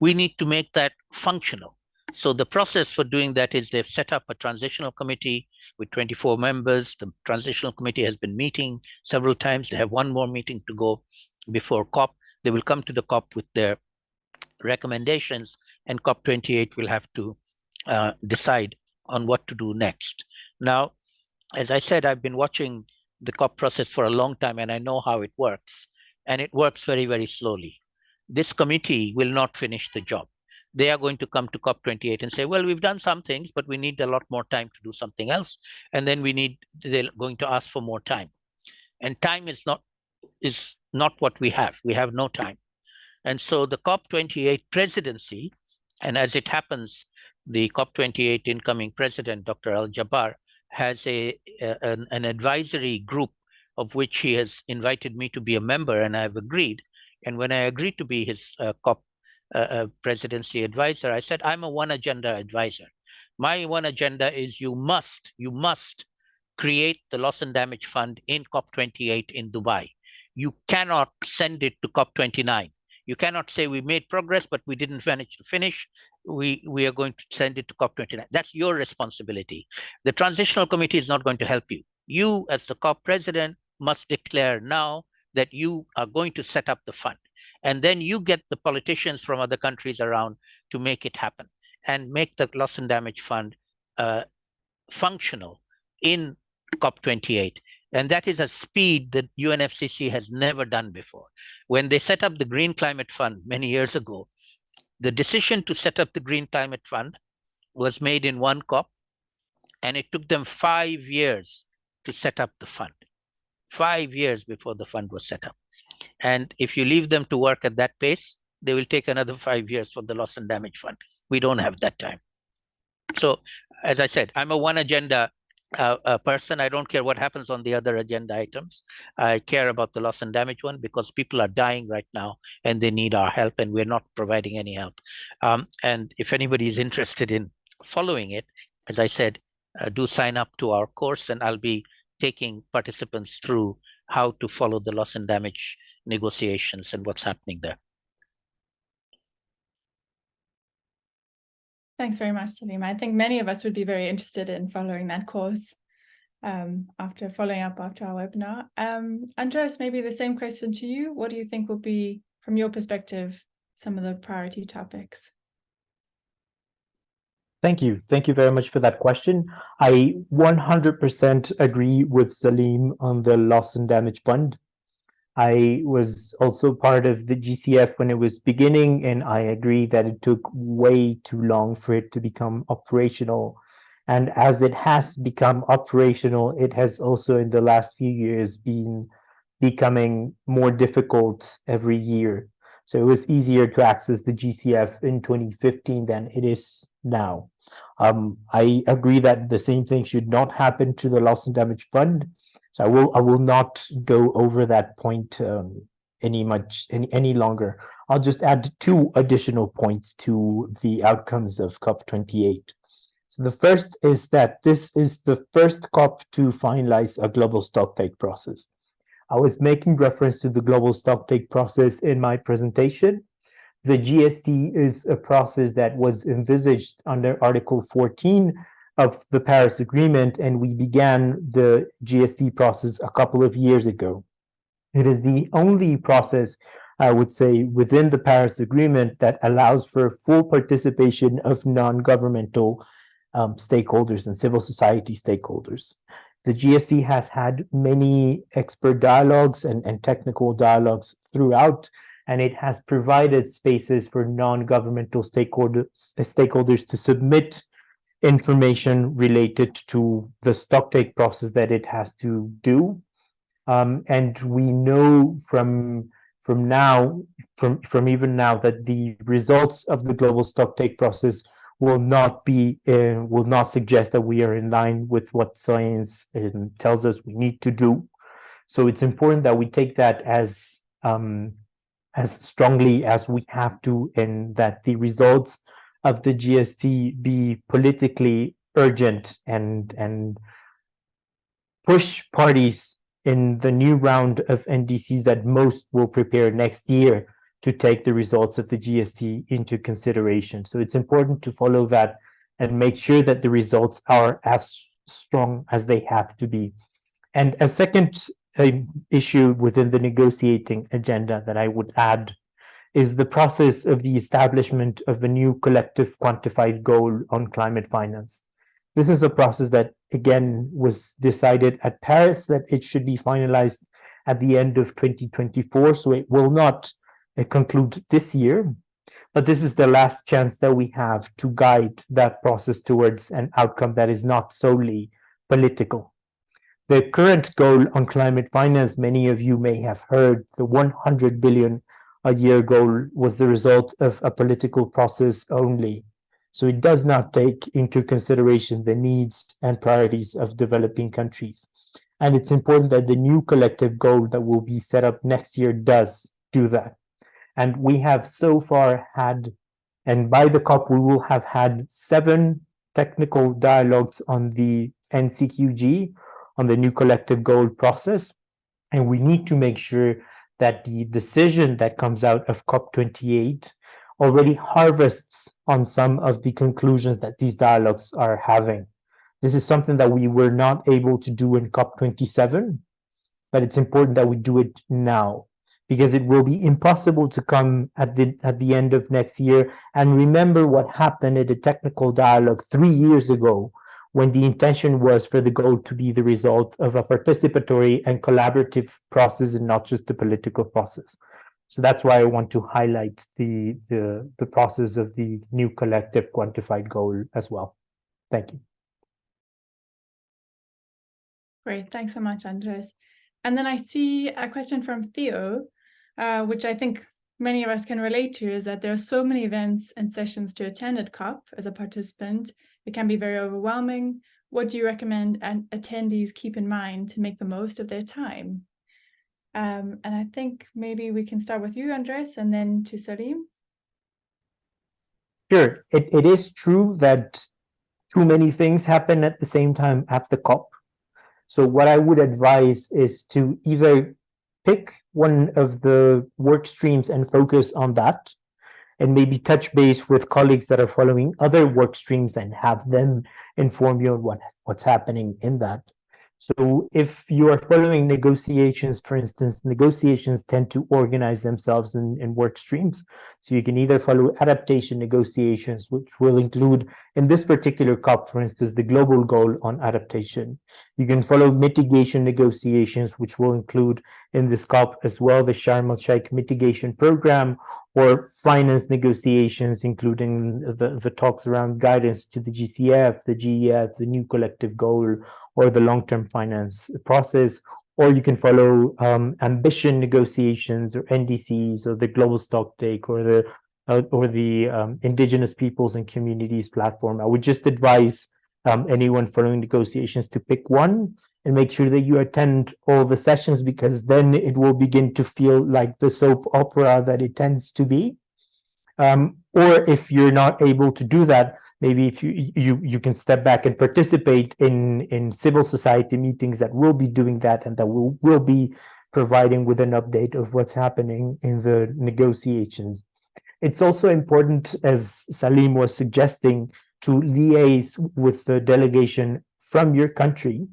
we need to make that functional. So the process for doing that is they've set up a transitional committee with 24 members. The transitional committee has been meeting several times. They have one more meeting to go before COP. They will come to the COP with their recommendations, and COP28 will have to decide on what to do next. Now, as I said, I've been watching the COP process for a long time, and I know how it works. And it works very, very slowly. This committee will not finish the job. They are going to come to COP28 and say, well, we've done some things, but we need a lot more time to do something else. And then they're going to ask for more time. And time is not what we have. We have no time. And so the COP28 presidency, and as it happens, the COP28 incoming president, Dr. Al-Jabbar, has an advisory group of which he has invited me to be a member, and I've agreed. And when I agreed to be his COP presidency advisor, I said, I'm a one agenda advisor. My one agenda is you must create the loss and damage fund in COP28 in Dubai. You cannot send it to COP29. You cannot say we made progress, but we didn't manage to finish. We are going to send it to COP29. That's your responsibility. The transitional committee is not going to help you. You, as the COP president, must declare now that you are going to set up the fund. And then you get the politicians from other countries around to make it happen and make the loss and damage fund functional in COP28. And that is a speed that UNFCCC has never done before. When they set up the Green Climate Fund many years ago, the decision to set up the Green Climate Fund was made in one COP, and it took them 5 years to set up the fund. 5 years before the fund was set up. And if you leave them to work at that pace, they will take another 5 years for the loss and damage fund. We don't have that time. So, as I said, I'm a one agenda person. I don't care what happens on the other agenda items. I care about the loss and damage one because people are dying right now and they need our help, and we're not providing any help. And if anybody is interested in following it, as I said, do sign up to our course, and I'll be taking participants through how to follow the loss and damage negotiations and what's happening there. Thanks very much, Salim. I think many of us would be very interested in following that course after following up after our webinar. Andres, maybe the same question to you. What do you think will be, from your perspective, some of the priority topics? Thank you. Thank you very much for that question. I 100% agree with Salim on the loss and damage fund. I was also part of the GCF when it was beginning, and I agree that it took way too long for it to become operational. And as it has become operational, it has also in the last few years been becoming more difficult every year. So it was easier to access the GCF in 2015 than it is now. I agree that the same thing should not happen to the loss and damage fund. So I will not go over that point any longer. I'll just add 2 additional points to the outcomes of COP28. So the first is that this is the first COP to finalize a global stocktake process. I was making reference to the global stocktake process in my presentation. The GST is a process that was envisaged under Article 14 of the Paris Agreement, and we began the GST process a couple of years ago. It is the only process, I would say, within the Paris Agreement that allows for full participation of non-governmental stakeholders and civil society stakeholders. The GST has had many expert dialogues and technical dialogues throughout, and it has provided spaces for non-governmental stakeholders to submit information related to the stocktake process that it has to do. And we know from even now that the results of the global stocktake process will not suggest that we are in line with what science tells us we need to do. So it's important that we take that as strongly as we have to, and that the results of the GST be politically urgent and push parties in the new round of NDCs that most will prepare next year to take the results of the GST into consideration. So it's important to follow that and make sure that the results are as strong as they have to be. And a second issue within the negotiating agenda that I would add is the process of the establishment of a new collective quantified goal on climate finance. This is a process that, again, was decided at Paris that it should be finalized at the end of 2024, so it will not conclude this year, but this is the last chance that we have to guide that process towards an outcome that is not solely political. The current goal on climate finance, many of you may have heard, the 100 billion a year goal was the result of a political process only. So it does not take into consideration the needs and priorities of developing countries. And it's important that the new collective goal that will be set up next year does do that. And we have so far had, and by the COP, we will have had 7 technical dialogues on the NCQG, on the new collective goal process. And we need to make sure that the decision that comes out of COP28 already harvests on some of the conclusions that these dialogues are having. This is something that we were not able to do in COP27, but it's important that we do it now, because it will be impossible to come at the end of next year and remember what happened at a technical dialogue 3 years ago, when the intention was for the goal to be the result of a participatory and collaborative process and not just a political process. So that's why I want to highlight the process of the new collective quantified goal as well. Thank you. Great, thanks so much, Andres. And then I see a question from Theo, which I think many of us can relate to, is that there are so many events and sessions to attend at COP as a participant. It can be very overwhelming. what do you recommend attendees keep in mind to make the most of their time? And I think maybe we can start with you, Andres, and then to Salim. Sure, it is true that too many things happen at the same time at the COP. So what I would advise is to either pick one of the work streams and focus on that, and maybe touch base with colleagues that are following other work streams and have them inform you on what's happening in that. So if you are following negotiations, for instance, negotiations tend to organize themselves in work streams. So you can either follow adaptation negotiations, which will include, in this particular COP, for instance, the global goal on adaptation. You can follow mitigation negotiations, which will include in this COP as well the Sharm el-Sheikh mitigation program, or finance negotiations, including the talks around guidance to the GCF, the GEF, the new collective goal, or the long-term finance process. Or you can follow ambition negotiations, or NDCs, or the global stocktake, or the indigenous peoples and communities platform. I would just advise anyone following negotiations to pick one and make sure that you attend all the sessions, because then it will begin to feel like the soap opera that it tends to be. Or if you're not able to do that, maybe if you can step back and participate in civil society meetings that will be doing that, and that will be providing with an update of what's happening in the negotiations. It's also important, as Salim was suggesting, to liaise with the delegation from your country.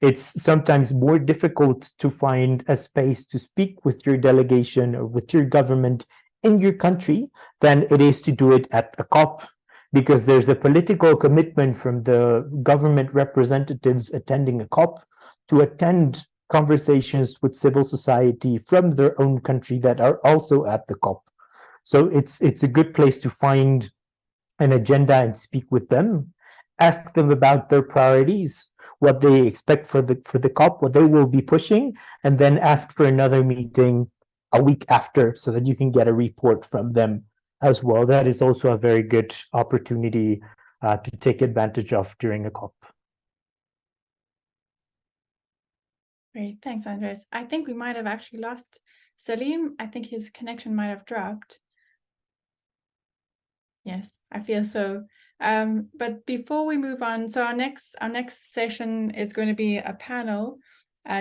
It's sometimes more difficult to find a space to speak with your delegation or with your government in your country than it is to do it at a COP, because there's a political commitment from the government representatives attending a COP to attend conversations with civil society from their own country that are also at the COP. So it's a good place to find an agenda and speak with them, ask them about their priorities, what they expect for the COP, what they will be pushing, and then ask for another meeting a week after so that you can get a report from them as well. That is also a very good opportunity to take advantage of during a COP. Great, thanks, Andres. I think we might have actually lost Salim. I think his connection might have dropped. Yes, I feel so. But before we move on, so our next session is going to be a panel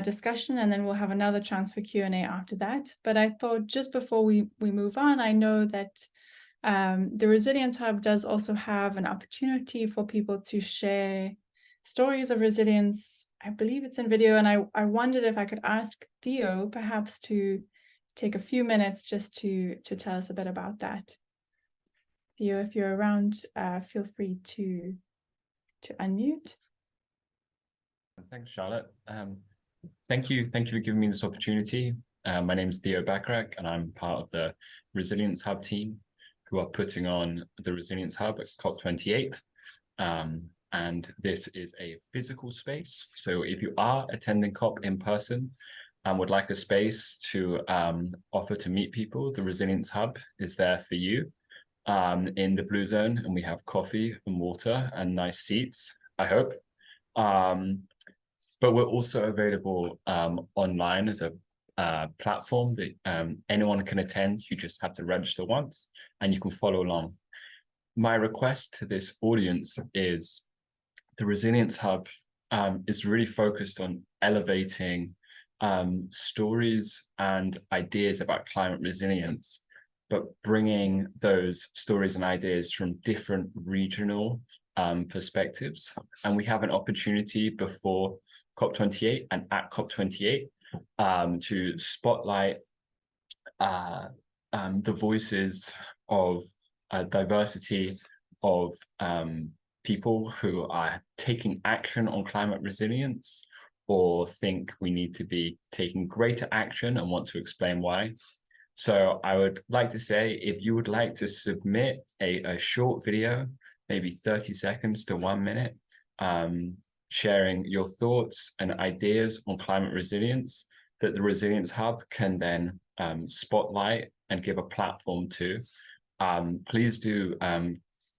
discussion, and then we'll have another chance for Q&A after that. But I thought just before we move on, I know that the Resilience Hub does also have an opportunity for people to share stories of resilience. I believe it's in video, and I wondered if I could ask Theo perhaps to take a few minutes just to tell us a bit about that. Theo, if you're around, feel free to unmute. Thanks, Charlotte. Thank you for giving me this opportunity. My name is Theo Bacharach, and I'm part of the Resilience Hub team, who are putting on the Resilience Hub at COP28. And this is a physical space. So if you are attending COP in person and would like a space to offer to meet people, the Resilience Hub is there for you. In the Blue Zone, and we have coffee and water and nice seats, I hope. But we're also available online as a platform that anyone can attend. You just have to register once and you can follow along. My request to this audience is the Resilience Hub is really focused on elevating stories and ideas about climate resilience, but bringing those stories and ideas from different regional perspectives. And we have an opportunity before COP28 and at COP28 to spotlight the voices of diversity of people who are taking action on climate resilience, or think we need to be taking greater action and want to explain why. So I would like to say, if you would like to submit a short video, maybe 30 seconds to 1 minute, sharing your thoughts and ideas on climate resilience, that the Resilience Hub can then spotlight and give a platform to, please do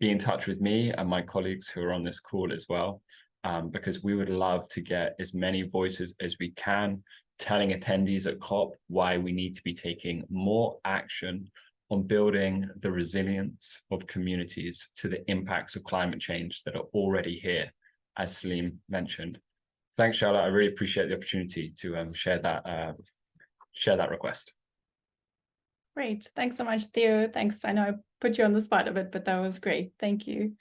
be in touch with me and my colleagues who are on this call as well. because we would love to get as many voices as we can, telling attendees at COP why we need to be taking more action on building the resilience of communities to the impacts of climate change that are already here, as Salim mentioned. Thanks, Charlotte. I really appreciate the opportunity to share that request. Great. Thanks so much, Theo. Thanks. I know I put you on the spot a bit, but that was great. Thank you.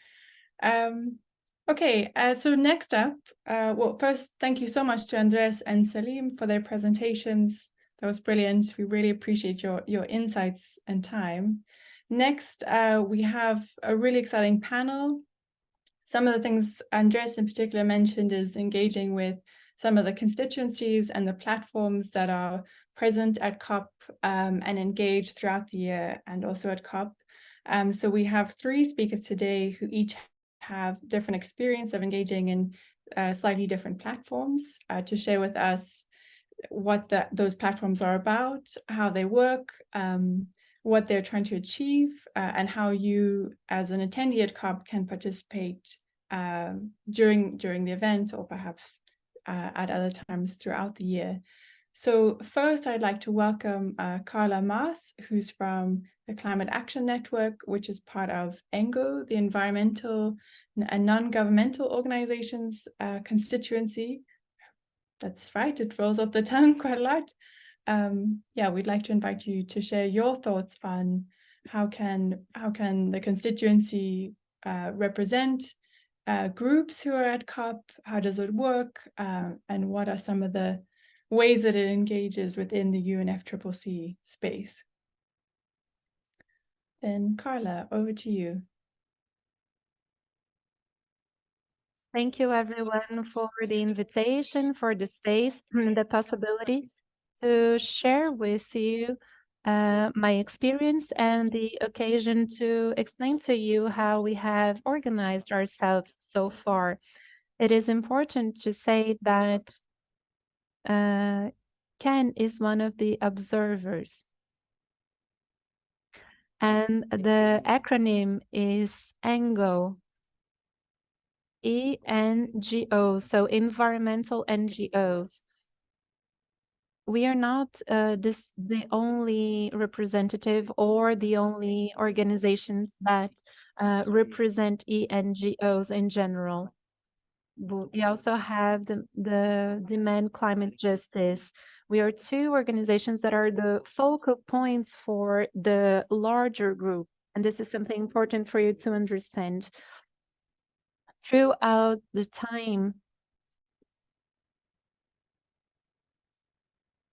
Okay, so next up, well, first, thank you so much to Andres and Salim for their presentations. That was brilliant. We really appreciate your insights and time. Next, we have a really exciting panel. Some of the things Andres in particular mentioned is engaging with some of the constituencies and the platforms that are present at COP and engaged throughout the year and also at COP. So we have 3 speakers today who each have different experience of engaging in slightly different platforms to share with us what those platforms are about, how they work, what they're trying to achieve, and how you as an attendee at COP can participate during the event or perhaps at other times throughout the year. So first, I'd like to welcome Carla Maas, who's from the Climate Action Network, which is part of ENGO, the Environmental and Non-Governmental Organizations constituency. That's right, it rolls off the tongue quite a lot. Yeah, we'd like to invite you to share your thoughts on how can the constituency represent groups who are at COP, how does it work, and what are some of the ways that it engages within the UNFCCC space. Then Carla, over to you. Thank you everyone for the invitation, for the space, and the possibility to share with you my experience and the occasion to explain to you how we have organized ourselves so far. It is important to say that Ken is one of the observers. And the acronym is ENGO, E-N-G-O, so environmental NGOs. We are not the only representative or the only organizations that represent ENGOs in general. We also have the Demand Climate Justice. We are 2 organizations that are the focal points for the larger group. And this is something important for you to understand. Throughout the time,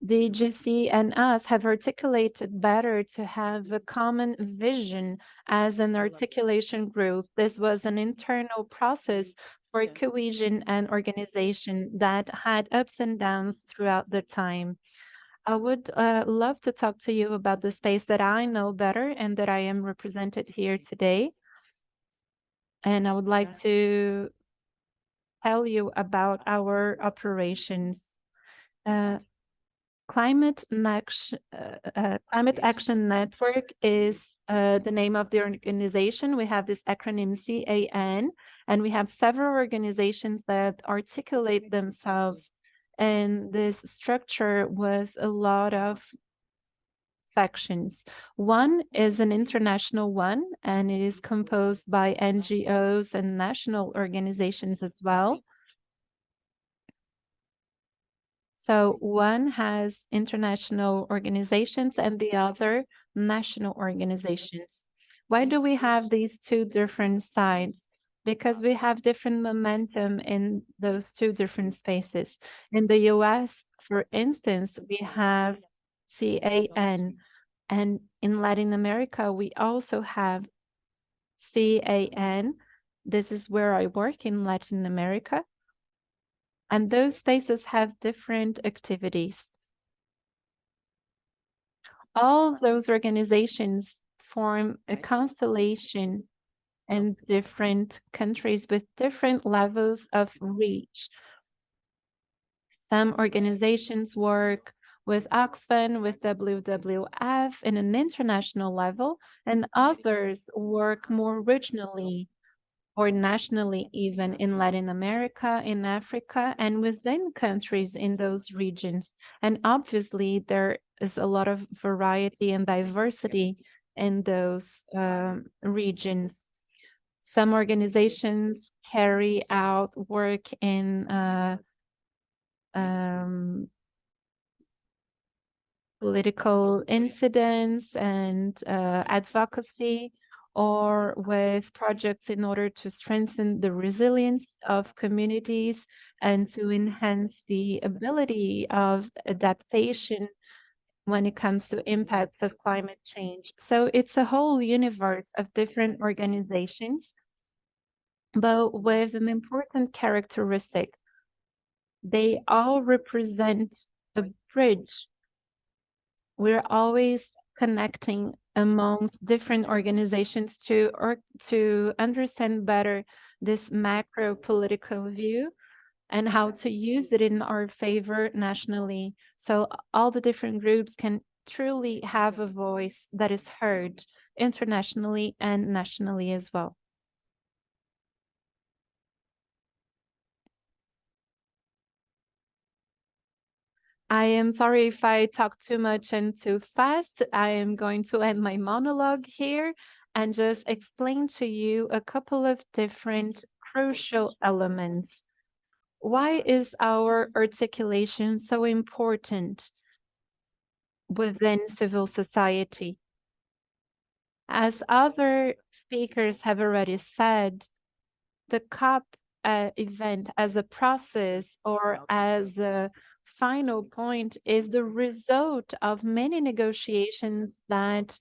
the GC and us have articulated better to have a common vision as an articulation group. This was an internal process for cohesion and organization that had ups and downs throughout the time. I would love to talk to you about the space that I know better and that I am represented here today. And I would like to tell you about our operations. Climate Action Network is the name of the organization. We have this acronym CAN, and we have several organizations that articulate themselves in this structure with a lot of sections. One is an international one, and it is composed by NGOs and national organizations as well. So one has international organizations and the other national organizations. Why do we have these 2 different sides? Because we have different momentum in those 2 different spaces. In the US, for instance, we have CAN, and in Latin America, we also have CAN. This is where I work in Latin America. And those spaces have different activities. All of those organizations form a constellation in different countries with different levels of reach. Some organizations work with Oxfam, with WWF in an international level, and others work more regionally or nationally, even in Latin America, in Africa, and within countries in those regions. And obviously, there is a lot of variety and diversity in those regions. Some organizations carry out work in political incidents and advocacy, or with projects in order to strengthen the resilience of communities and to enhance the ability of adaptation when it comes to impacts of climate change. So it's a whole universe of different organizations, but with an important characteristic. They all represent a bridge. We're always connecting amongst different organizations to understand better this macro political view and how to use it in our favor nationally. So all the different groups can truly have a voice that is heard internationally and nationally as well. I am sorry if I talk too much and too fast. I am going to end my monologue here and just explain to you a couple of different crucial elements. Why is our articulation so important within civil society? As other speakers have already said, the COP event as a process or as a final point is the result of many negotiations that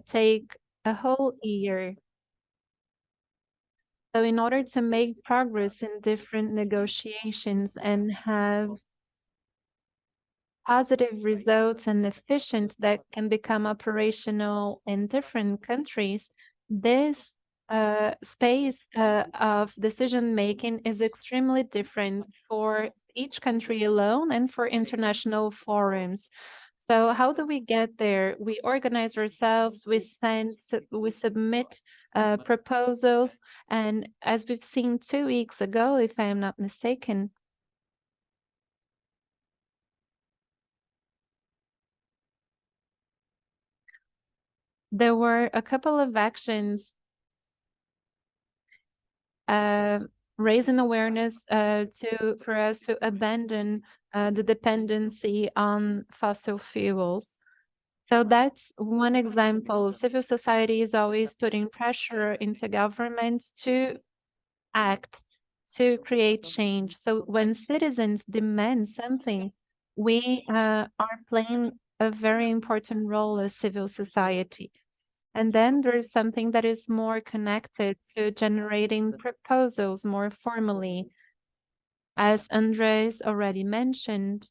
take a whole year. So in order to make progress in different negotiations and have positive results and efficient that can become operational in different countries, this space of decision making is extremely different for each country alone and for international forums. So how do we get there? We organize ourselves, we submit proposals, and as we've seen 2 weeks ago, if I am not mistaken, there were a couple of actions raising awareness for us to abandon the dependency on fossil fuels. So that's one example. Civil society is always putting pressure into governments to act, to create change. So when citizens demand something, we are playing a very important role as civil society. And then there's something that is more connected to generating proposals more formally. As Andres already mentioned,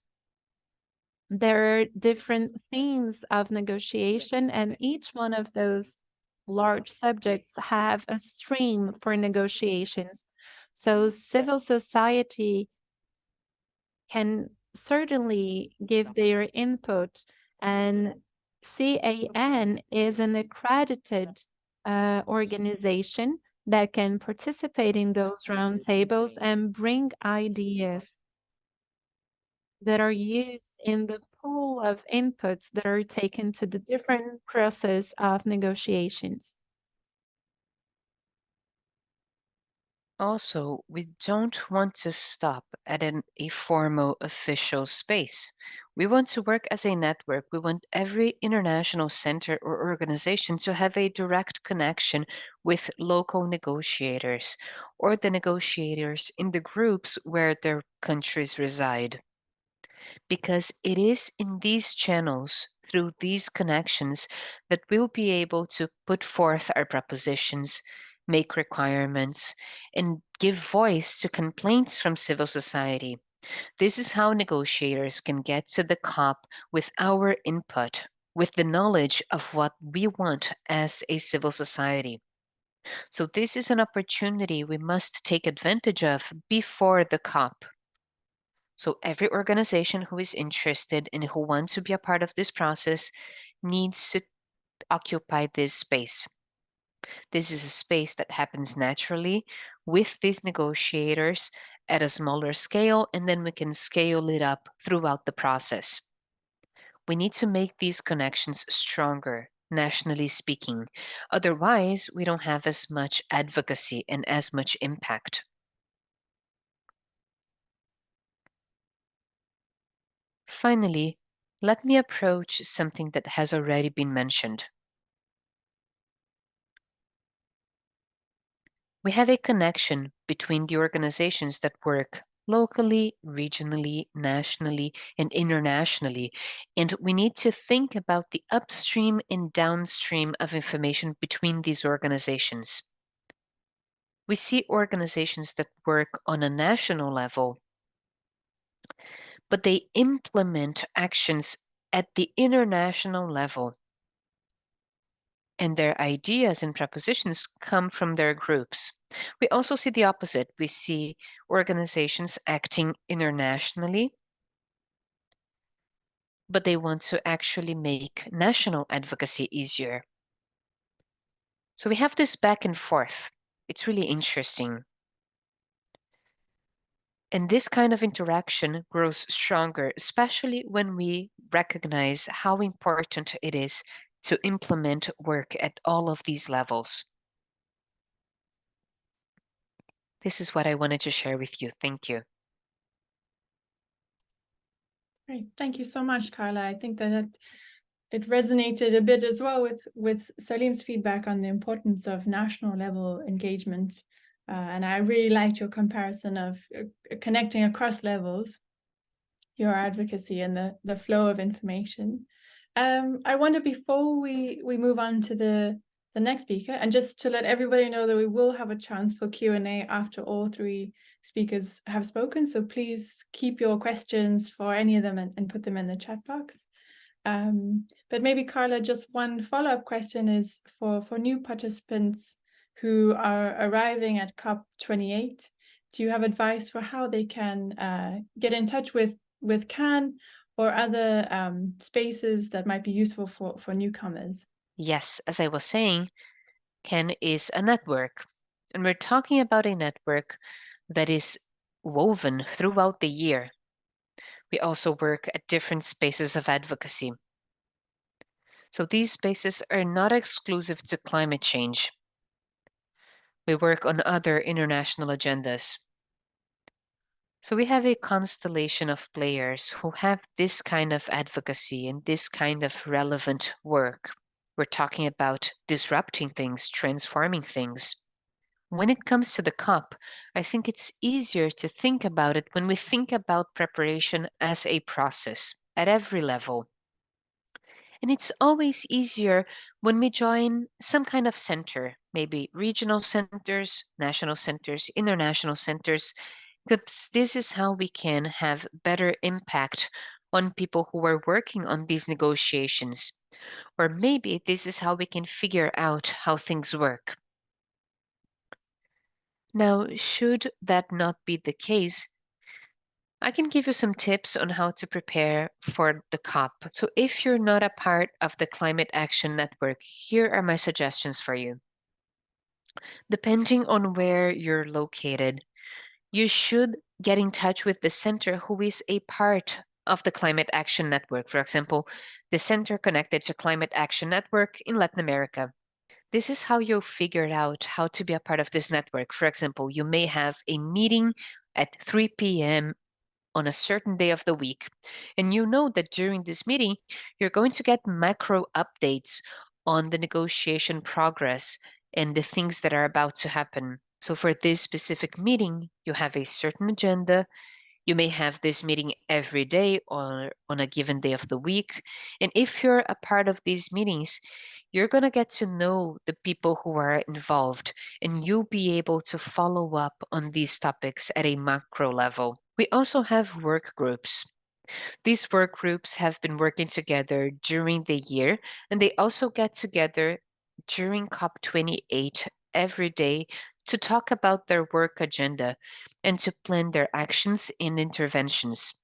there are different themes of negotiation, and each one of those large subjects have a stream for negotiations. So civil society can certainly give their input, and CAN is an accredited organization that can participate in those roundtables and bring ideas that are used in the pool of inputs that are taken to the different process of negotiations. Also, we don't want to stop at a formal official space. We want to work as a network. We want every international center or organization to have a direct connection with local negotiators or the negotiators in the groups where their countries reside. Because it is in these channels, through these connections, that we'll be able to put forth our propositions, make requirements, and give voice to complaints from civil society. This is how negotiators can get to the COP with our input, with the knowledge of what we want as a civil society. So this is an opportunity we must take advantage of before the COP. So every organization who is interested and who wants to be a part of this process needs to occupy this space. This is a space that happens naturally with these negotiators at a smaller scale, and then we can scale it up throughout the process. We need to make these connections stronger, nationally speaking. Otherwise, we don't have as much advocacy and as much impact. Finally, let me approach something that has already been mentioned. We have a connection between the organizations that work locally, regionally, nationally, and internationally, and we need to think about the upstream and downstream of information between these organizations. We see organizations that work on a national level, but they implement actions at the international level. And their ideas and propositions come from their groups. We also see the opposite. We see organizations acting internationally, but they want to actually make national advocacy easier. So we have this back and forth. It's really interesting. And this kind of interaction grows stronger, especially when we recognize how important it is to implement work at all of these levels. This is what I wanted to share with you. Thank you. Great. Thank you so much, Carla. I think that it resonated a bit as well with Salim's feedback on the importance of national level engagement. And I really liked your comparison of connecting across levels, your advocacy and the flow of information. I wonder, before we move on to the next speaker, and just to let everybody know that we will have a chance for Q&A after all three speakers have spoken. So please keep your questions for any of them and put them in the chat box. But maybe, Carla, just one follow-up question is for new participants who are arriving at COP28. Do you have advice for how they can get in touch with CAN or other spaces that might be useful for newcomers? Yes, as I was saying, CAN is a network, and we're talking about a network that is woven throughout the year. We also work at different spaces of advocacy. So these spaces are not exclusive to climate change. We work on other international agendas. So we have a constellation of players who have this kind of advocacy and this kind of relevant work. We're talking about disrupting things, transforming things. When it comes to the COP, I think it's easier to think about it when we think about preparation as a process at every level. And it's always easier when we join some kind of center, maybe regional centers, national centers, international centers, because this is how we can have better impact on people who are working on these negotiations. Or maybe this is how we can figure out how things work. Now, should that not be the case, I can give you some tips on how to prepare for the COP. So if you're not a part of the Climate Action Network, here are my suggestions for you. Depending on where you're located, you should get in touch with the center who is a part of the Climate Action Network. For example, the center connected to Climate Action Network in Latin America. This is how you'll figure out how to be a part of this network. For example, you may have a meeting at 3 p.m. on a certain day of the week, and you know that during this meeting, you're going to get macro updates on the negotiation progress and the things that are about to happen. So for this specific meeting, you have a certain agenda. You may have this meeting every day or on a given day of the week. And if you're a part of these meetings, you're going to get to know the people who are involved, and you'll be able to follow up on these topics at a macro level. We also have work groups. These work groups have been working together during the year, and they also get together during COP28 every day to talk about their work agenda and to plan their actions and interventions.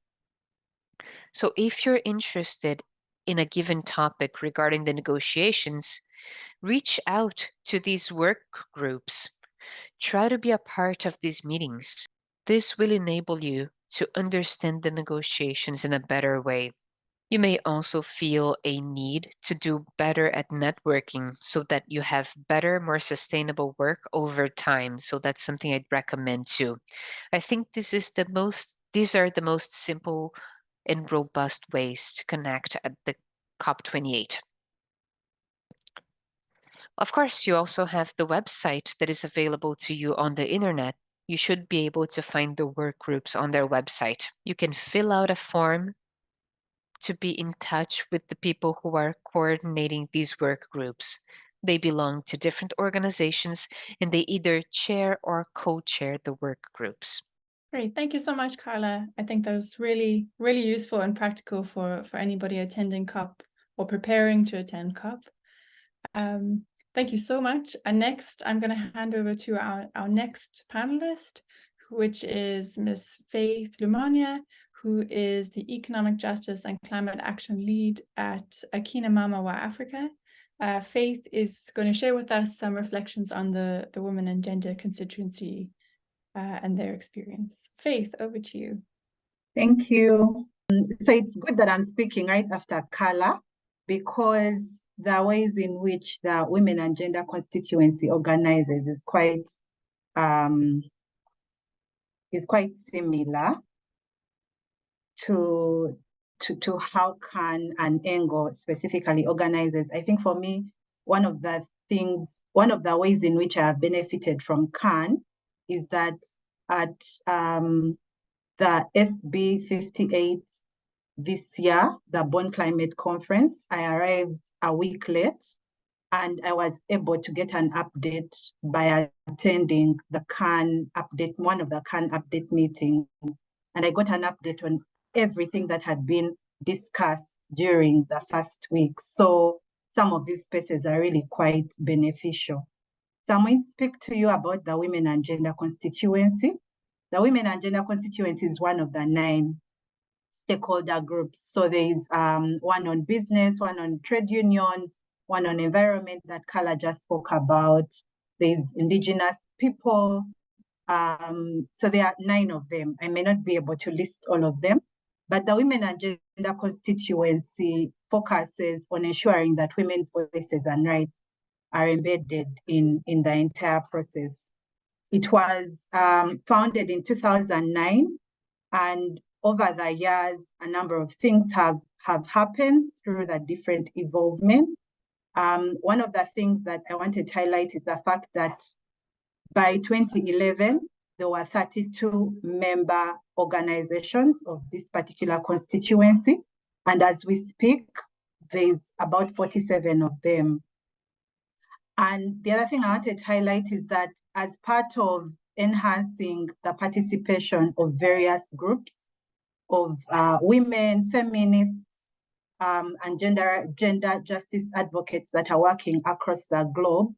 So if you're interested in a given topic regarding the negotiations, Reach out to these work groups. Try to be a part of these meetings. This will enable you to understand the negotiations in a better way. You may also feel a need to do better at networking so that you have better, more sustainable work over time. So that's something I'd recommend too. I think these are the most simple and robust ways to connect at the COP28. Of course, you also have the website that is available to you on the internet. You should be able to find the work groups on their website. You can fill out a form to be in touch with the people who are coordinating these work groups. They belong to different organizations and they either chair or co-chair the work groups. Great, thank you so much, Carla. I think that was really, really useful and practical for anybody attending COP or preparing to attend COP. Thank you so much. And next, I'm going to hand over to our next panelist, which is Ms. Faith Lumania, who is the Economic Justice and Climate Action Lead at Akina Mamawa Africa. Faith is going to share with us some reflections on the women and gender constituency and their experience. Faith, over to you. Thank you. So it's good that I'm speaking right after Carla, because the ways in which the women and gender constituency organizes is quite similar to how CAN and ENGO specifically organizes. I think for me, one of the ways in which I have benefited from CAN is that at the SB 58 this year, the Bonn Climate Conference, I arrived a week late and I was able to get an update by attending the CAN update, one of the CAN update meetings. And I got an update on everything that had been discussed during the first week. So some of these spaces are really quite beneficial. So I'm going to speak to you about the Women and Gender Constituency. The Women and Gender Constituency is one of the 9 stakeholder groups. So there is one on business, one on trade unions, one on environment that Carla just spoke about. There's indigenous people. So there are 9 of them. I may not be able to list all of them, but the Women and Gender Constituency focuses on ensuring that women's voices and rights are embedded in the entire process. It was founded in 2009, and over the years, a number of things have happened through the different involvement. One of the things that I wanted to highlight is the fact that by 2011, there were 32 member organizations of this particular constituency. And as we speak, there's about 47 of them. And the other thing I wanted to highlight is that as part of enhancing the participation of various groups of women, feminists, and gender justice advocates that are working across the globe,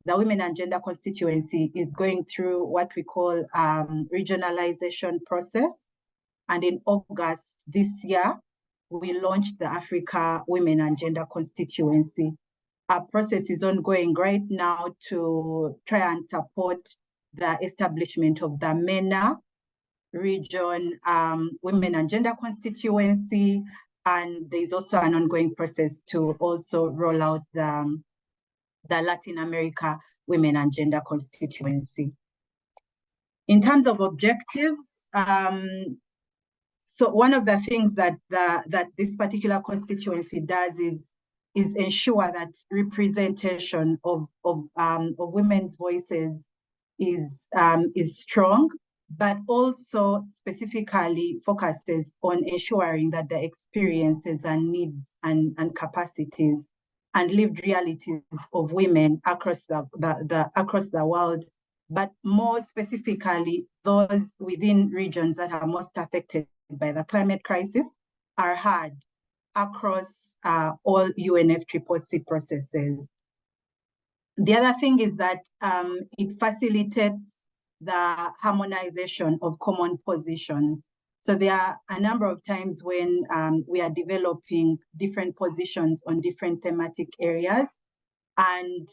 the Women and Gender Constituency is going through what we call regionalization process. And in August this year, we launched the Africa Women and Gender Constituency. Our process is ongoing right now to try and support the establishment of the MENA region Women and Gender Constituency. And there's also an ongoing process to also roll out the Latin America Women and Gender Constituency. In terms of objectives, so one of the things that this particular constituency does is ensure that representation of women's voices is strong, but also specifically focuses on ensuring that the experiences and needs and capacities and lived realities of women across the world, but more specifically those within regions that are most affected by the climate crisis, are heard across all UNFCCC processes. The other thing is that it facilitates the harmonization of common positions. So there are a number of times when we are developing different positions on different thematic areas, and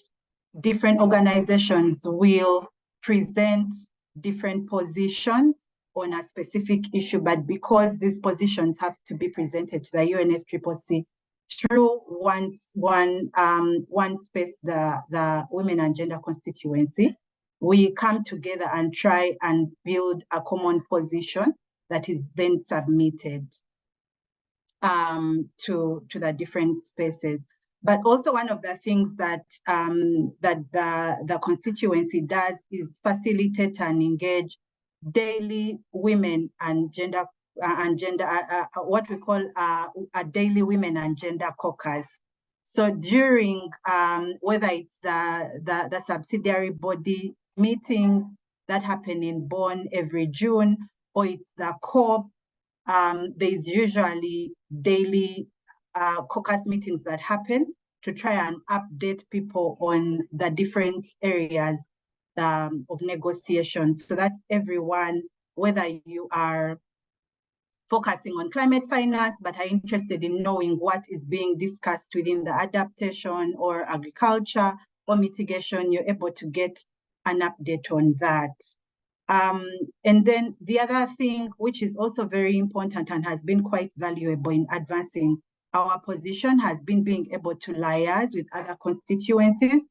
different organizations will present different positions on a specific issue, but because these positions have to be presented to the UNFCCC through one space, the Women and Gender Constituency, we come together and try and build a common position that is then submitted to the different spaces. But also one of the things that the constituency does is facilitate and engage daily women and gender what we call a daily women and gender caucus. So during whether it's the subsidiary body meetings that happen in Bonn every June, or it's the COP, there's usually daily caucus meetings that happen to try and update people on the different areas of negotiation, so that everyone, whether you are focusing on climate finance but are interested in knowing what is being discussed within the adaptation or agriculture or mitigation, you're able to get an update on that. And then the other thing, which is also very important and has been quite valuable in advancing our position, has been being able to liaise with other constituencies.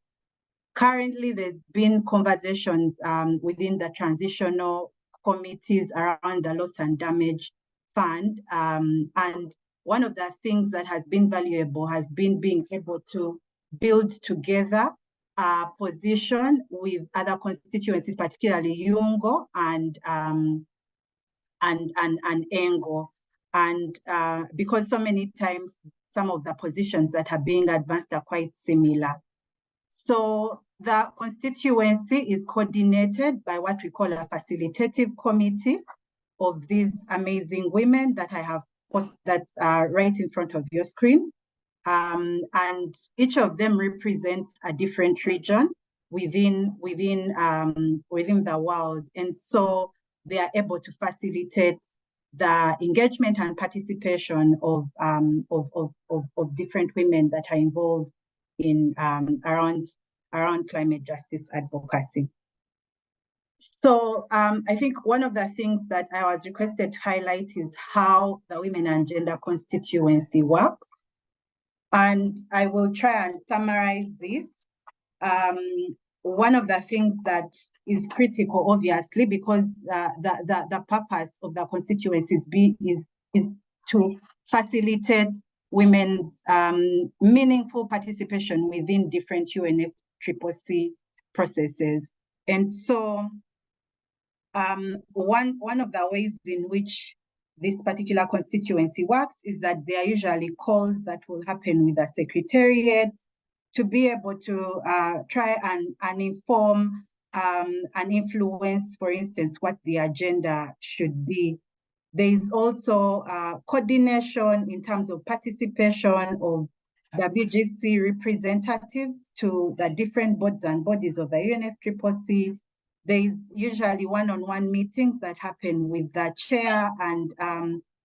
Currently, there's been conversations within the transitional committees around the loss and damage fund. And one of the things that has been valuable has been being able to build together a position with other constituencies, particularly Yungo and Engo. And because so many times some of the positions that are being advanced are quite similar. So the constituency is coordinated by what we call a facilitative committee of these amazing women that I have posted, that are right in front of your screen. And each of them represents a different region within the world. And so they are able to facilitate the engagement and participation of different women that are involved in around climate justice advocacy. So I think one of the things that I was requested to highlight is how the Women and Gender Constituency works. And I will try and summarize this. One of the things that is critical, obviously, because the purpose of the constituencies is to facilitate women's meaningful participation within different UNFCCC processes. And so one of the ways in which this particular constituency works is that there are usually calls that will happen with the secretariat to be able to try and inform and influence, for instance, what the agenda should be. There is also coordination in terms of participation of WGC representatives to the different boards and bodies of the UNFCCC. There is usually one-on-one meetings that happen with the chair and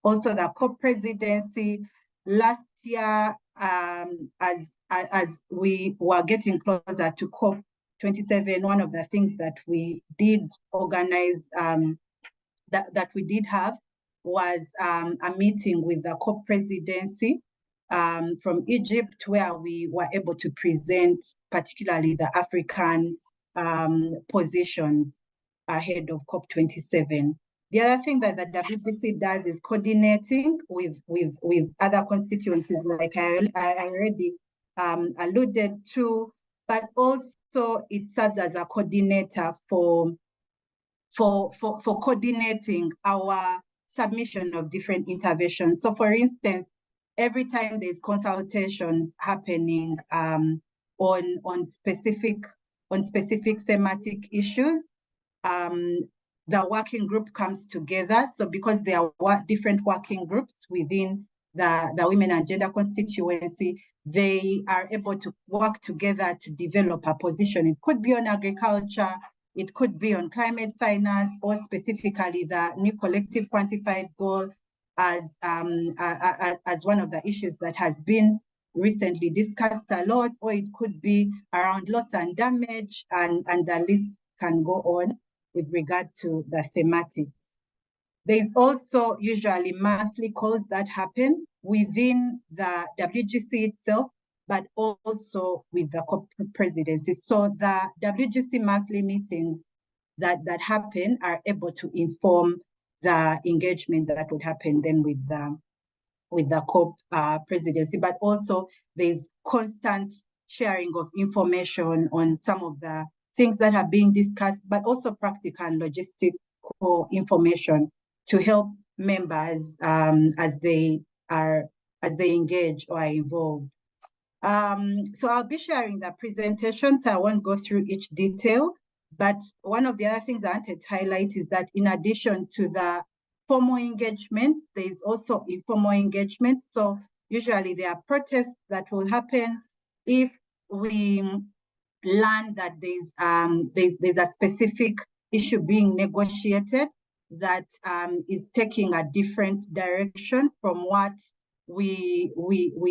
also the co-presidency. Last year, as we were getting closer to COP27, one of the things that we did organize, that we did have, was a meeting with the co-presidency from Egypt, where we were able to present particularly the African positions ahead of COP27. The other thing that the WGC does is coordinating with other constituencies, like I already alluded to, but also it serves as a coordinator for coordinating our submission of different interventions. So for instance, every time there's consultations happening on specific thematic issues, the working group comes together. So because there are different working groups within the Women and Gender Constituency, they are able to work together to develop a position. It could be on agriculture, it could be on climate finance, or specifically the new collective quantified goal as one of the issues that has been recently discussed a lot, or it could be around loss and damage, and the list can go on with regard to the thematics. There's also usually monthly calls that happen within the WGC itself, but also with the COP presidency. So the WGC monthly meetings that happen are able to inform the engagement that would happen then with the COP presidency, but also there's constant sharing of information on some of the things that are being discussed, but also practical and logistical information to help members as they engage or are involved. So I'll be sharing the presentation, so I won't go through each detail, but one of the other things I wanted to highlight is that in addition to the formal engagements, there's also informal engagement. So usually there are protests that will happen if we learn that there's a specific issue being negotiated that is taking a different direction from what we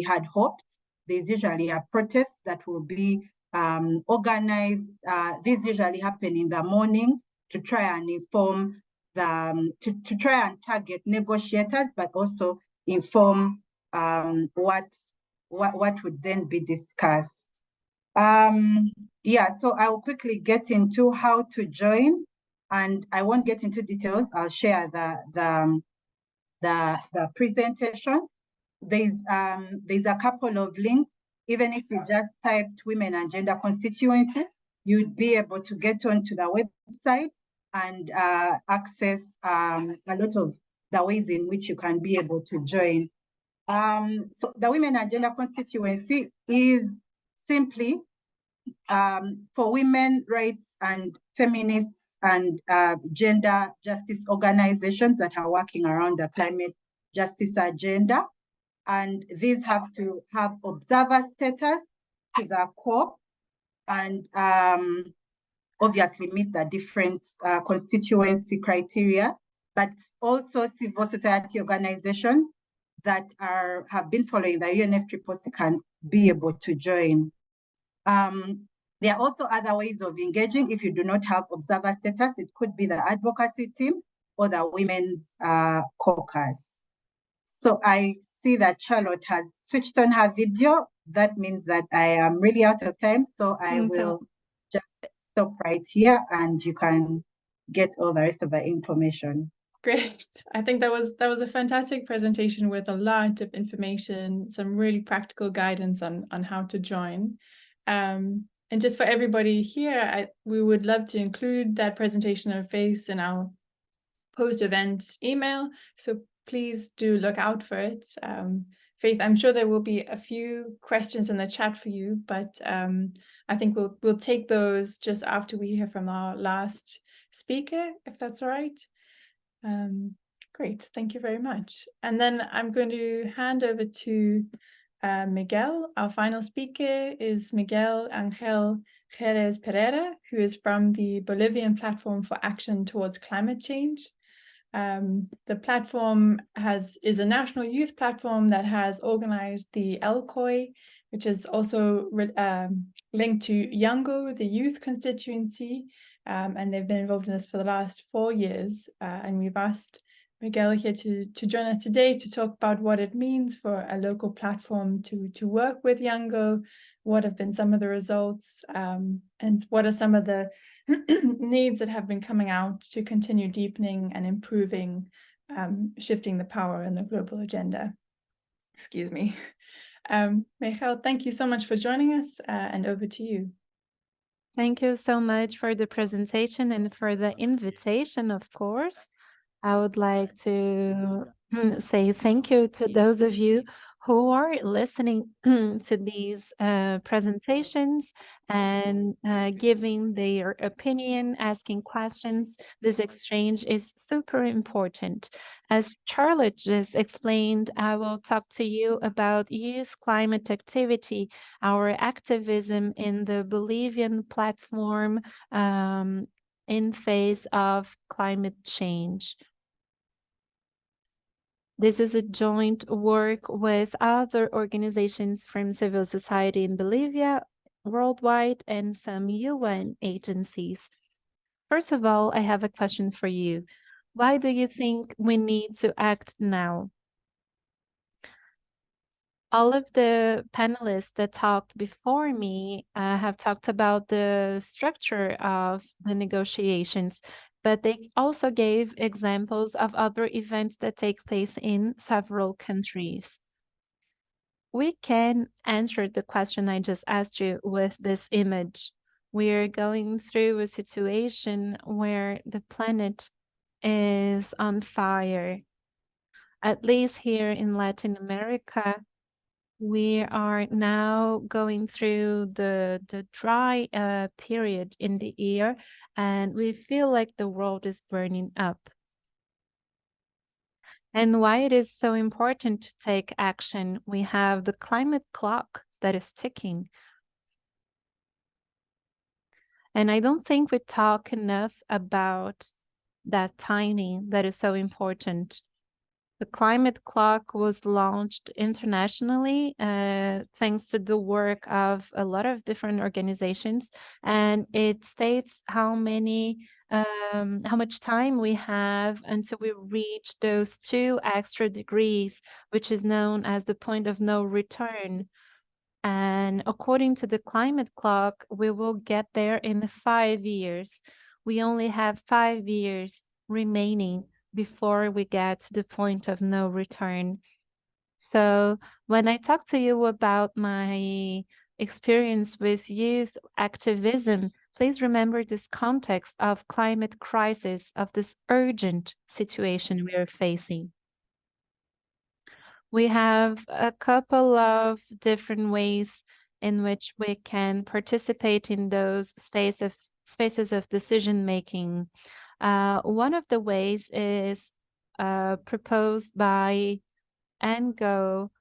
had hoped. There's usually a protest that will be organized. These usually happen in the morning to try and inform to try and target negotiators, but also inform what would then be discussed. Yeah, so I'll quickly get into how to join, and I won't get into details. I'll share the presentation. There's a couple of links. Even if you just typed women and gender constituency, you'd be able to get onto the website and access a lot of the ways in which you can be able to join. So the women and gender constituency is simply for women rights and feminists and gender justice organizations that are working around the climate justice agenda. And these have to have observer status to the COP and obviously meet the different constituency criteria, but also civil society organizations that have been following the UNF reports can be able to join. There are also other ways of engaging. If you do not have observer status, it could be the advocacy team or the women's caucus. So I see that Charlotte has switched on her video. That means that I am really out of time. So I will just stop right here and you can get all the rest of the information. Great. I think that was a fantastic presentation with a lot of information, some really practical guidance on how to join. And just for everybody here, we would love to include that presentation of Faith in our post-event email. So please do look out for it. Faith, I'm sure there will be a few questions in the chat for you, but I think we'll take those just after we hear from our last speaker, if that's all right. Great, thank you very much. And then I'm going to hand over to Miguel. Our final speaker is Miguel Angel Jerez Pereira, who is from the Bolivian Platform for Action Towards Climate Change. The platform is a national youth platform that has organized the LCOI, which is also linked to Yango, the youth constituency, and they've been involved in this for the last 4 years. And we've asked Miguel here to join us today to talk about what it means for a local platform to work with Yango, what have been some of the results, and what are some of the needs that have been coming out to continue deepening and improving, shifting the power in the global agenda. Excuse me. Michael, thank you so much for joining us, and over to you. Thank you so much for the presentation and for the invitation, of course. I would like to say thank you to those of you who are listening to these presentations and giving their opinion, asking questions. This exchange is super important. As Charlotte just explained, I will talk to you about youth climate activity, our activism in the Bolivian platform in face of climate change. This is a joint work with other organizations from civil society in Bolivia, worldwide, and some UN agencies. First of all, I have a question for you. Why do you think we need to act now? All of the panelists that talked before me have talked about the structure of the negotiations, but they also gave examples of other events that take place in several countries. We can answer the question I just asked you with this image. We're going through a situation where the planet is on fire. At least here in Latin America, we are now going through the dry period in the year, and we feel like the world is burning up. And why it is so important to take action, we have the climate clock that is ticking. And I don't think we talk enough about that timing that is so important. The climate clock was launched internationally thanks to the work of a lot of different organizations, and it states how much time we have until we reach those 2 extra degrees, which is known as the point of no return. And according to the climate clock, we will get there in 5 years. We only have 5 years remaining before we get to the point of no return. So when I talk to you about my experience with youth activism, please remember this context of climate crisis, of this urgent situation we are facing. We have a couple of different ways in which we can participate in those spaces of decision making. One of the ways is proposed by ENGO,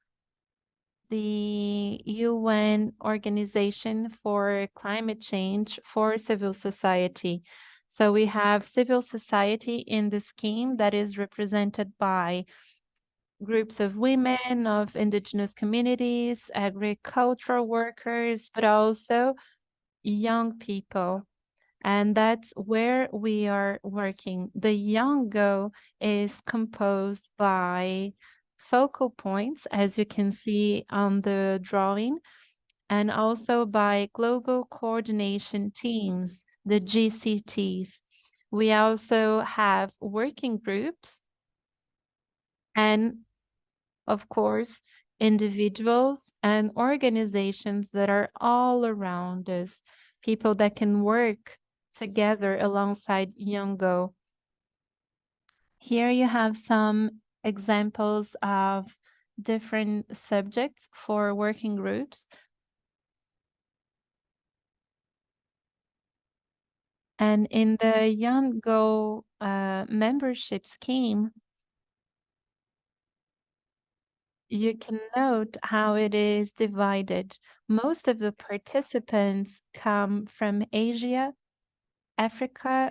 the UN Organization for Climate Change for Civil Society. So we have civil society in the scheme that is represented by groups of women, of indigenous communities, agricultural workers, but also young people. And that's where we are working. The YOUNGO is composed by focal points, as you can see on the drawing, and also by global coordination teams, the GCTs. We also have working groups and, of course, individuals and organizations that are all around us, people that can work together alongside YOUNGO. Here you have some examples of different subjects for working groups. And in the YOUNGO membership scheme, you can note how it is divided. Most of the participants come from Asia, Africa,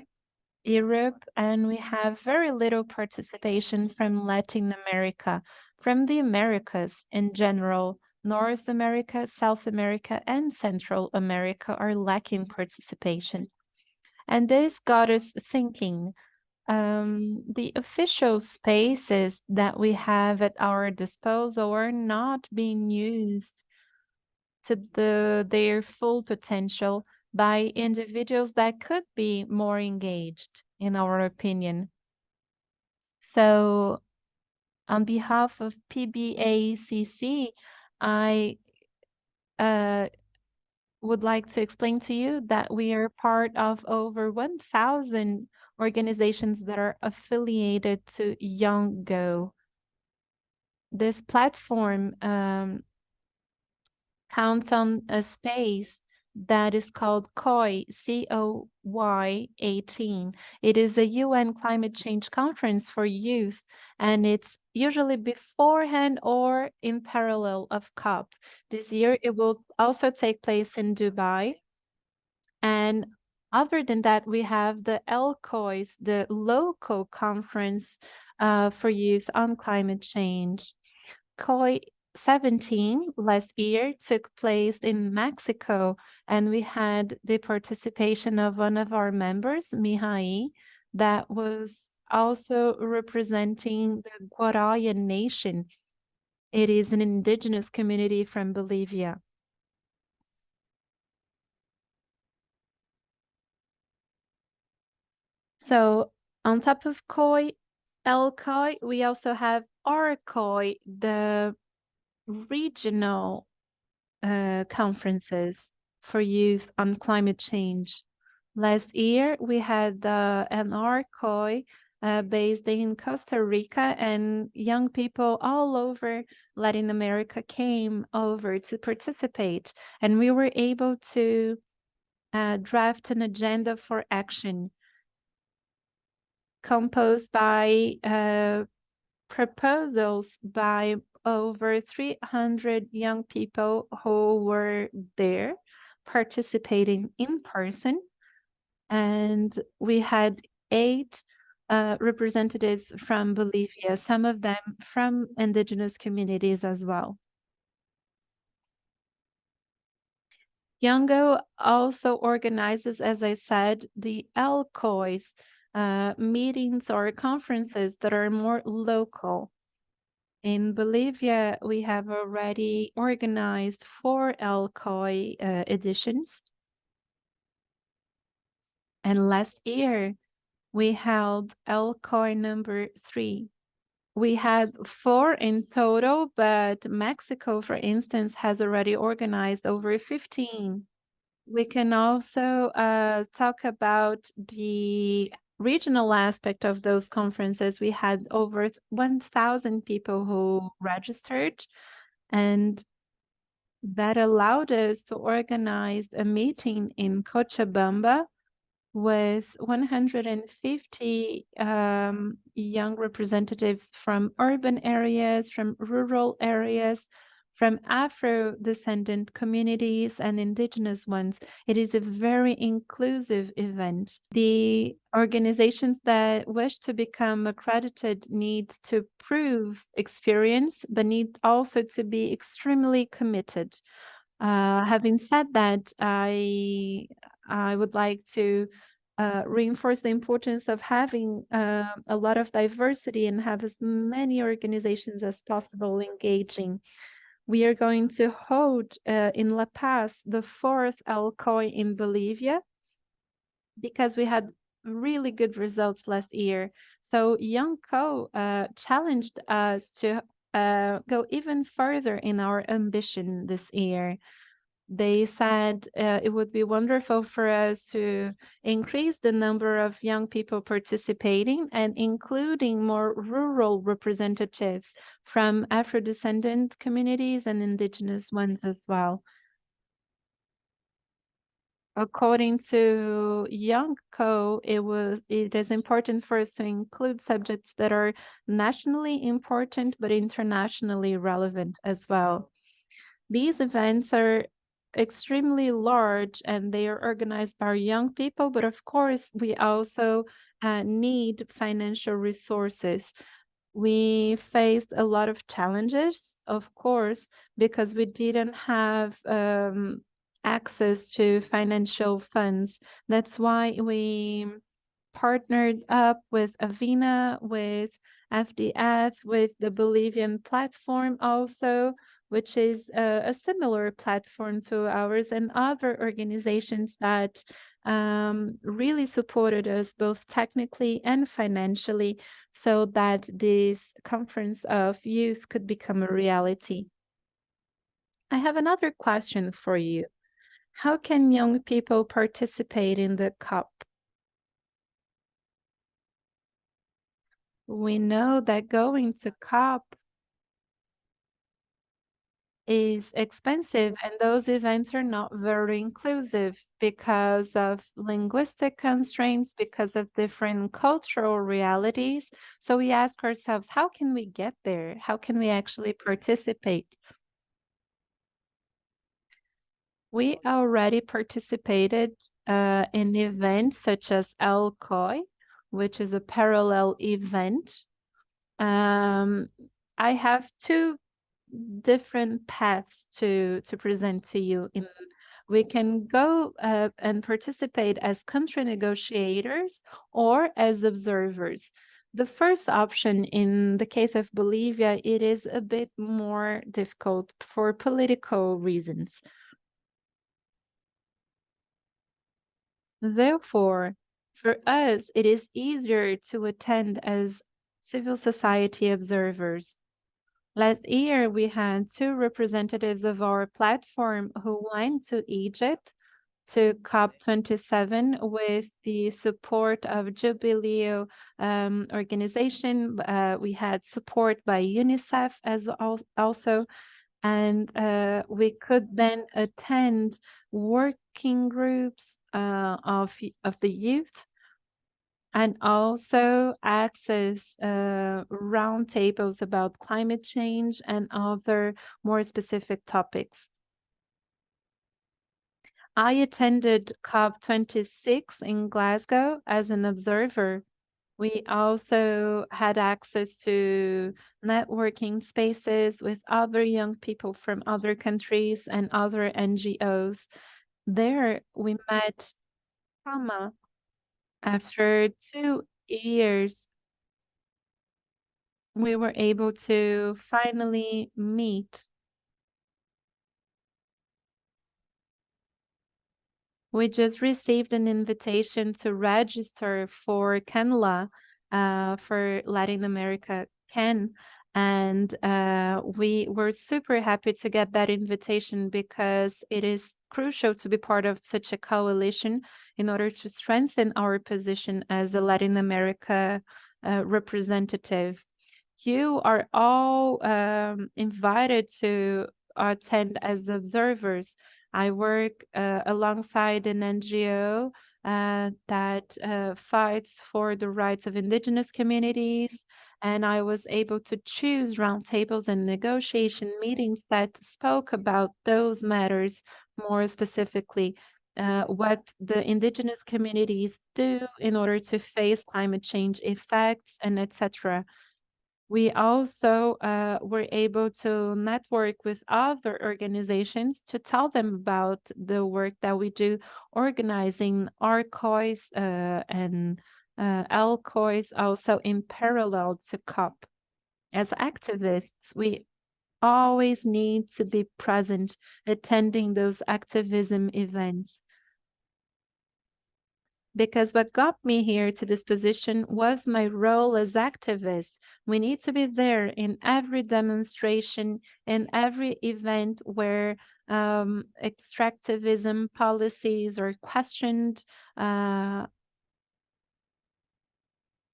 Europe, and we have very little participation from Latin America. From the Americas in general, North America, South America, and Central America are lacking participation. And this got us thinking, the official spaces that we have at our disposal are not being used to their full potential by individuals that could be more engaged, in our opinion. So on behalf of PBACC, I would like to explain to you that we are part of over 1,000 organizations that are affiliated to YOUNGO. This platform counts on a space that is called COY, C-O-Y 18. It is a UN climate change conference for youth, and it's usually beforehand or in parallel of COP. This year, it will also take place in Dubai. And Other than that, we have the LCOIS, the local conference for youth on climate change. COI 17 last year took place in Mexico, and we had the participation of one of our members, Mihai, that was also representing the Guarayan Nation. It is an indigenous community from Bolivia. So on top of COI, LCOI, we also have RCOI, the regional conferences for youth on climate change. Last year, we had an RCOI based in Costa Rica, and young people all over Latin America came over to participate, and we were able to draft an agenda for action composed by proposals by over 300 young people who were there participating in person. And we had 8 representatives from Bolivia, some of them from indigenous communities as well. Youngo also organizes, as I said, the LCOIS, meetings or conferences that are more local. In Bolivia, we have already organized 4 LCOI editions. And last year, we held LCOI number 3. We had 4 in total, but Mexico, for instance, has already organized over 15. We can also talk about the regional aspect of those conferences. We had over 1,000 people who registered, and that allowed us to organize a meeting in Cochabamba with 150 young representatives from urban areas, from rural areas, from Afro-descendant communities and indigenous ones. It is a very inclusive event. The organizations that wish to become accredited need to prove experience, but need also to be extremely committed. Having said that, I would like to reinforce the importance of having a lot of diversity and have as many organizations as possible engaging. We are going to hold in La Paz the 4th LCOI in Bolivia because we had really good results last year. So Young Co challenged us to go even further in our ambition this year. They said it would be wonderful for us to increase the number of young people participating and including more rural representatives from Afro-descendant communities and indigenous ones as well. According to Young Co, it is important for us to include subjects that are nationally important but internationally relevant as well. These events are extremely large and they are organized by young people, but of course we also need financial resources. We faced a lot of challenges, of course, because we didn't have access to financial funds. That's why we partnered up with Avina, with FDF, with the Bolivian platform also, which is a similar platform to ours, and other organizations that really supported us both technically and financially so that this conference of youth could become a reality. I have another question for you. How can young people participate in the COP? We know that going to COP is expensive, and those events are not very inclusive because of linguistic constraints, because of different cultural realities. So we ask ourselves, how can we get there? How can we actually participate? We already participated in events such as COI, which is a parallel event. I have two different paths to present to you. We can go and participate as country negotiators or as observers. The first option, in the case of Bolivia, it is a bit more difficult for political reasons. Therefore, for us, it is easier to attend as civil society observers. Last year, we had two representatives of our platform who went to Egypt to COP27 with the support of Jubileo organization. We had support by UNICEF as also, and we could then attend working groups of the youth and also access roundtables about climate change and other more specific topics. I attended COP26 in Glasgow as an observer. We also had access to networking spaces with other young people from other countries and other NGOs. There we met Kama. After 2 years, we were able to finally meet. We just received an invitation to register for CANLA, for Latin America, CAN, and we were super happy to get that invitation because it is crucial to be part of such a coalition in order to strengthen our position as a Latin America representative. You are all invited to attend as observers. I work alongside an NGO that fights for the rights of indigenous communities, and I was able to choose roundtables and negotiation meetings that spoke about those matters more specifically, what the indigenous communities do in order to face climate change effects, and etc. We also were able to network with other organizations to tell them about the work that we do, organizing our COIs and LCOIs also in parallel to COP. As activists, we always need to be present, attending those activism events. Because what got me here to this position was my role as activist. We need to be there in every demonstration, in every event where extractivism policies are questioned,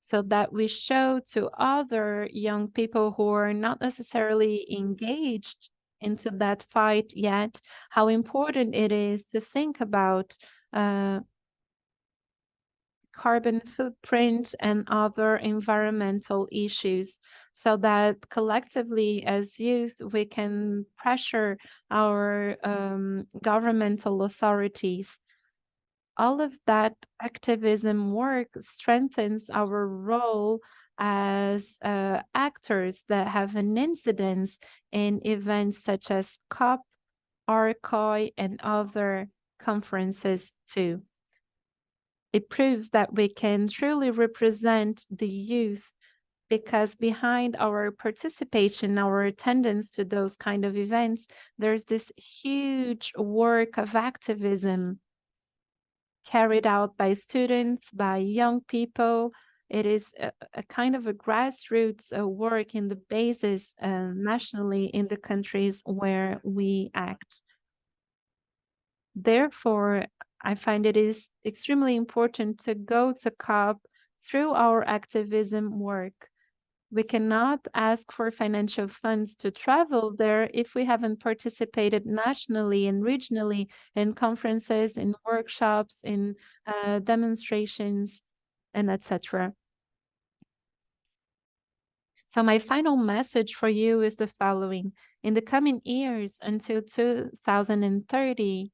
so that we show to other young people who are not necessarily engaged into that fight yet, how important it is to think about carbon footprint and other environmental issues, so that collectively as youth we can pressure our governmental authorities. All of that activism work strengthens our role as actors that have an incidence in events such as COP, COI, and other conferences too. It proves that we can truly represent the youth, because behind our participation, our attendance to those kind of events, there's this huge work of activism carried out by students, by young people. It is a kind of a grassroots work in the basis nationally in the countries where we act. Therefore, I find it is extremely important to go to COP through our activism work. We cannot ask for financial funds to travel there if we haven't participated nationally and regionally in conferences, in workshops, in demonstrations, and etc. So my final message for you is the following. In the coming years until 2030,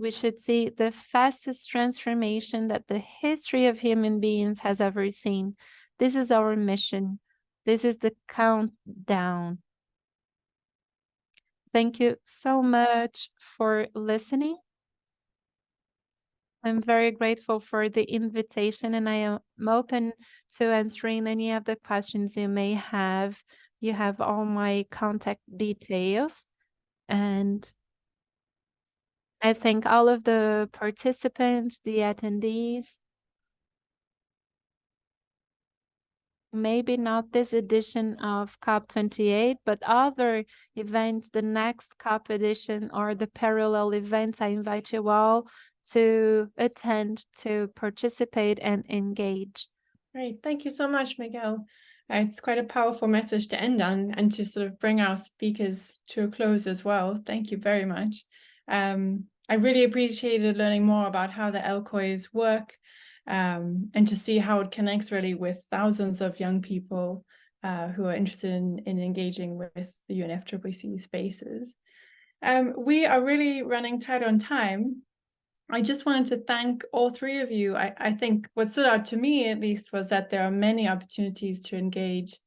we should see the fastest transformation that the history of human beings has ever seen. This is our mission. This is the countdown. Thank you so much for listening. I'm very grateful for the invitation, and I am open to answering any of the questions you may have. You have all my contact details, and I thank all of the participants, the attendees. Maybe not this edition of COP28, but other events, the next COP edition or the parallel events. I invite you all to attend, to participate and engage. Great. Thank you so much, Miguel. It's quite a powerful message to end on and to sort of bring our speakers to a close as well. Thank you very much. I really appreciated learning more about how the LCOIs work and to see how it connects really with thousands of young people who are interested in engaging with the UNFCCC spaces. We are really running tight on time. I just wanted to thank all three of you. I think what stood out to me, at least, was that there are many opportunities to engage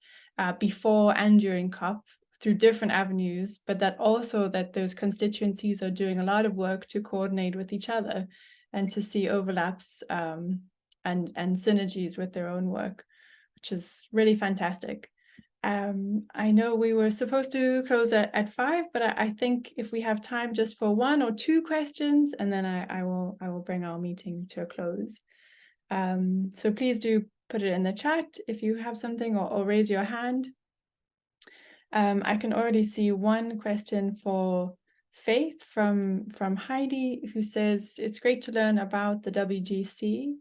before and during COP through different avenues, but that also that those constituencies are doing a lot of work to coordinate with each other and to see overlaps and synergies with their own work, which is really fantastic. I know we were supposed to close at 5, but I think if we have time just for 1 or 2 questions, and then I will bring our meeting to a close. So please do put it in the chat if you have something, or raise your hand. I can already see one question for Faith from Heidi, who says, it's great to learn about the WGC.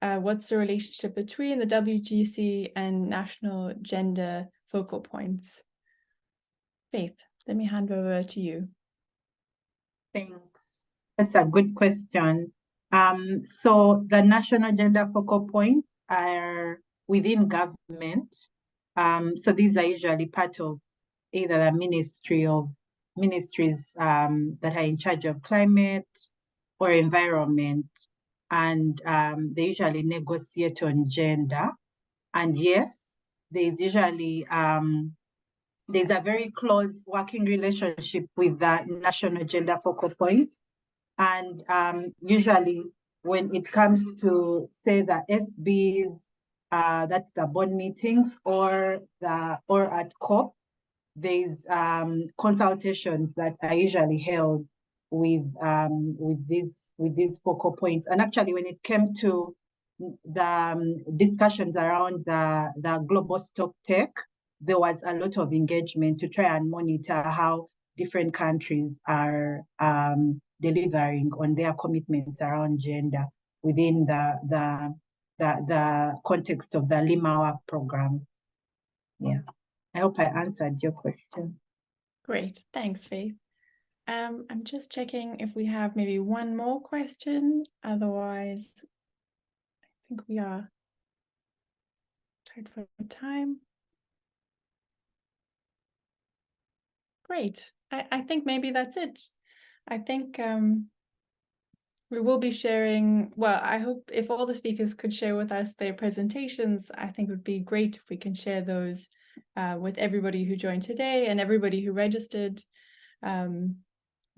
What's the relationship between the WGC and national gender focal points? Faith, let me hand over to you. Thanks. That's a good question. So the national gender focal points are within government. So these are usually part of either the ministries that are in charge of climate or environment, and they usually negotiate on gender. And yes, there's usually there's a very close working relationship with the national gender focal points. And usually when it comes to, say, the SBs, that's the board meetings, or at COP, there's consultations that are usually held with these focal points. And actually, when it came to the discussions around the global stock tech, there was a lot of engagement to try and monitor how different countries are delivering on their commitments around gender within the context of the Limawa program. Yeah, I hope I answered your question. Great, thanks, Faith. I'm just checking if we have maybe one more question. Otherwise, I think we are tight for time. Great. I think maybe that's it. I think we will be sharing, well, I hope if all the speakers could share with us their presentations, I think it would be great if we can share those with everybody who joined today and everybody who registered.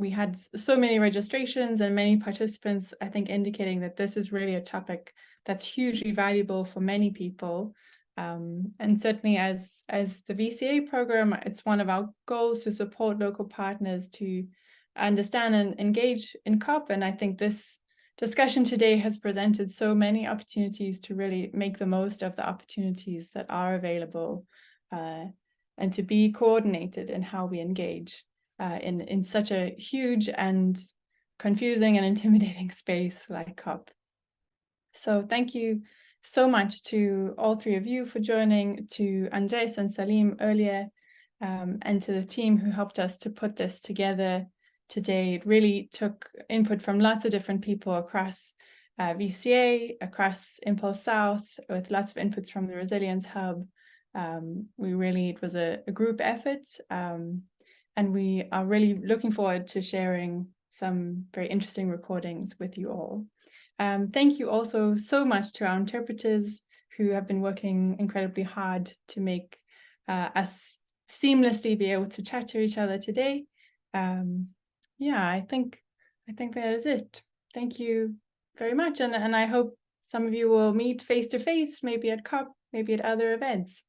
We had so many registrations and many participants, I think, indicating that this is really a topic that's hugely valuable for many people. And certainly as the VCA program, it's one of our goals to support local partners to understand and engage in COP. And I think this discussion today has presented so many opportunities to really make the most of the opportunities that are available and to be coordinated in how we engage in such a huge and confusing and intimidating space like COP. So thank you so much to all three of you for joining, to Andres and Salim earlier, and to the team who helped us to put this together today. It really took input from lots of different people across VCA, across Impulse South, with lots of inputs from the Resilience Hub. It was a group effort, and we are really looking forward to sharing some very interesting recordings with you all. Thank you also so much to our interpreters who have been working incredibly hard to make us seamlessly be able to chat to each other today. Yeah, I think that is it. Thank you very much, and I hope some of you will meet face to face, maybe at COP, maybe at other events.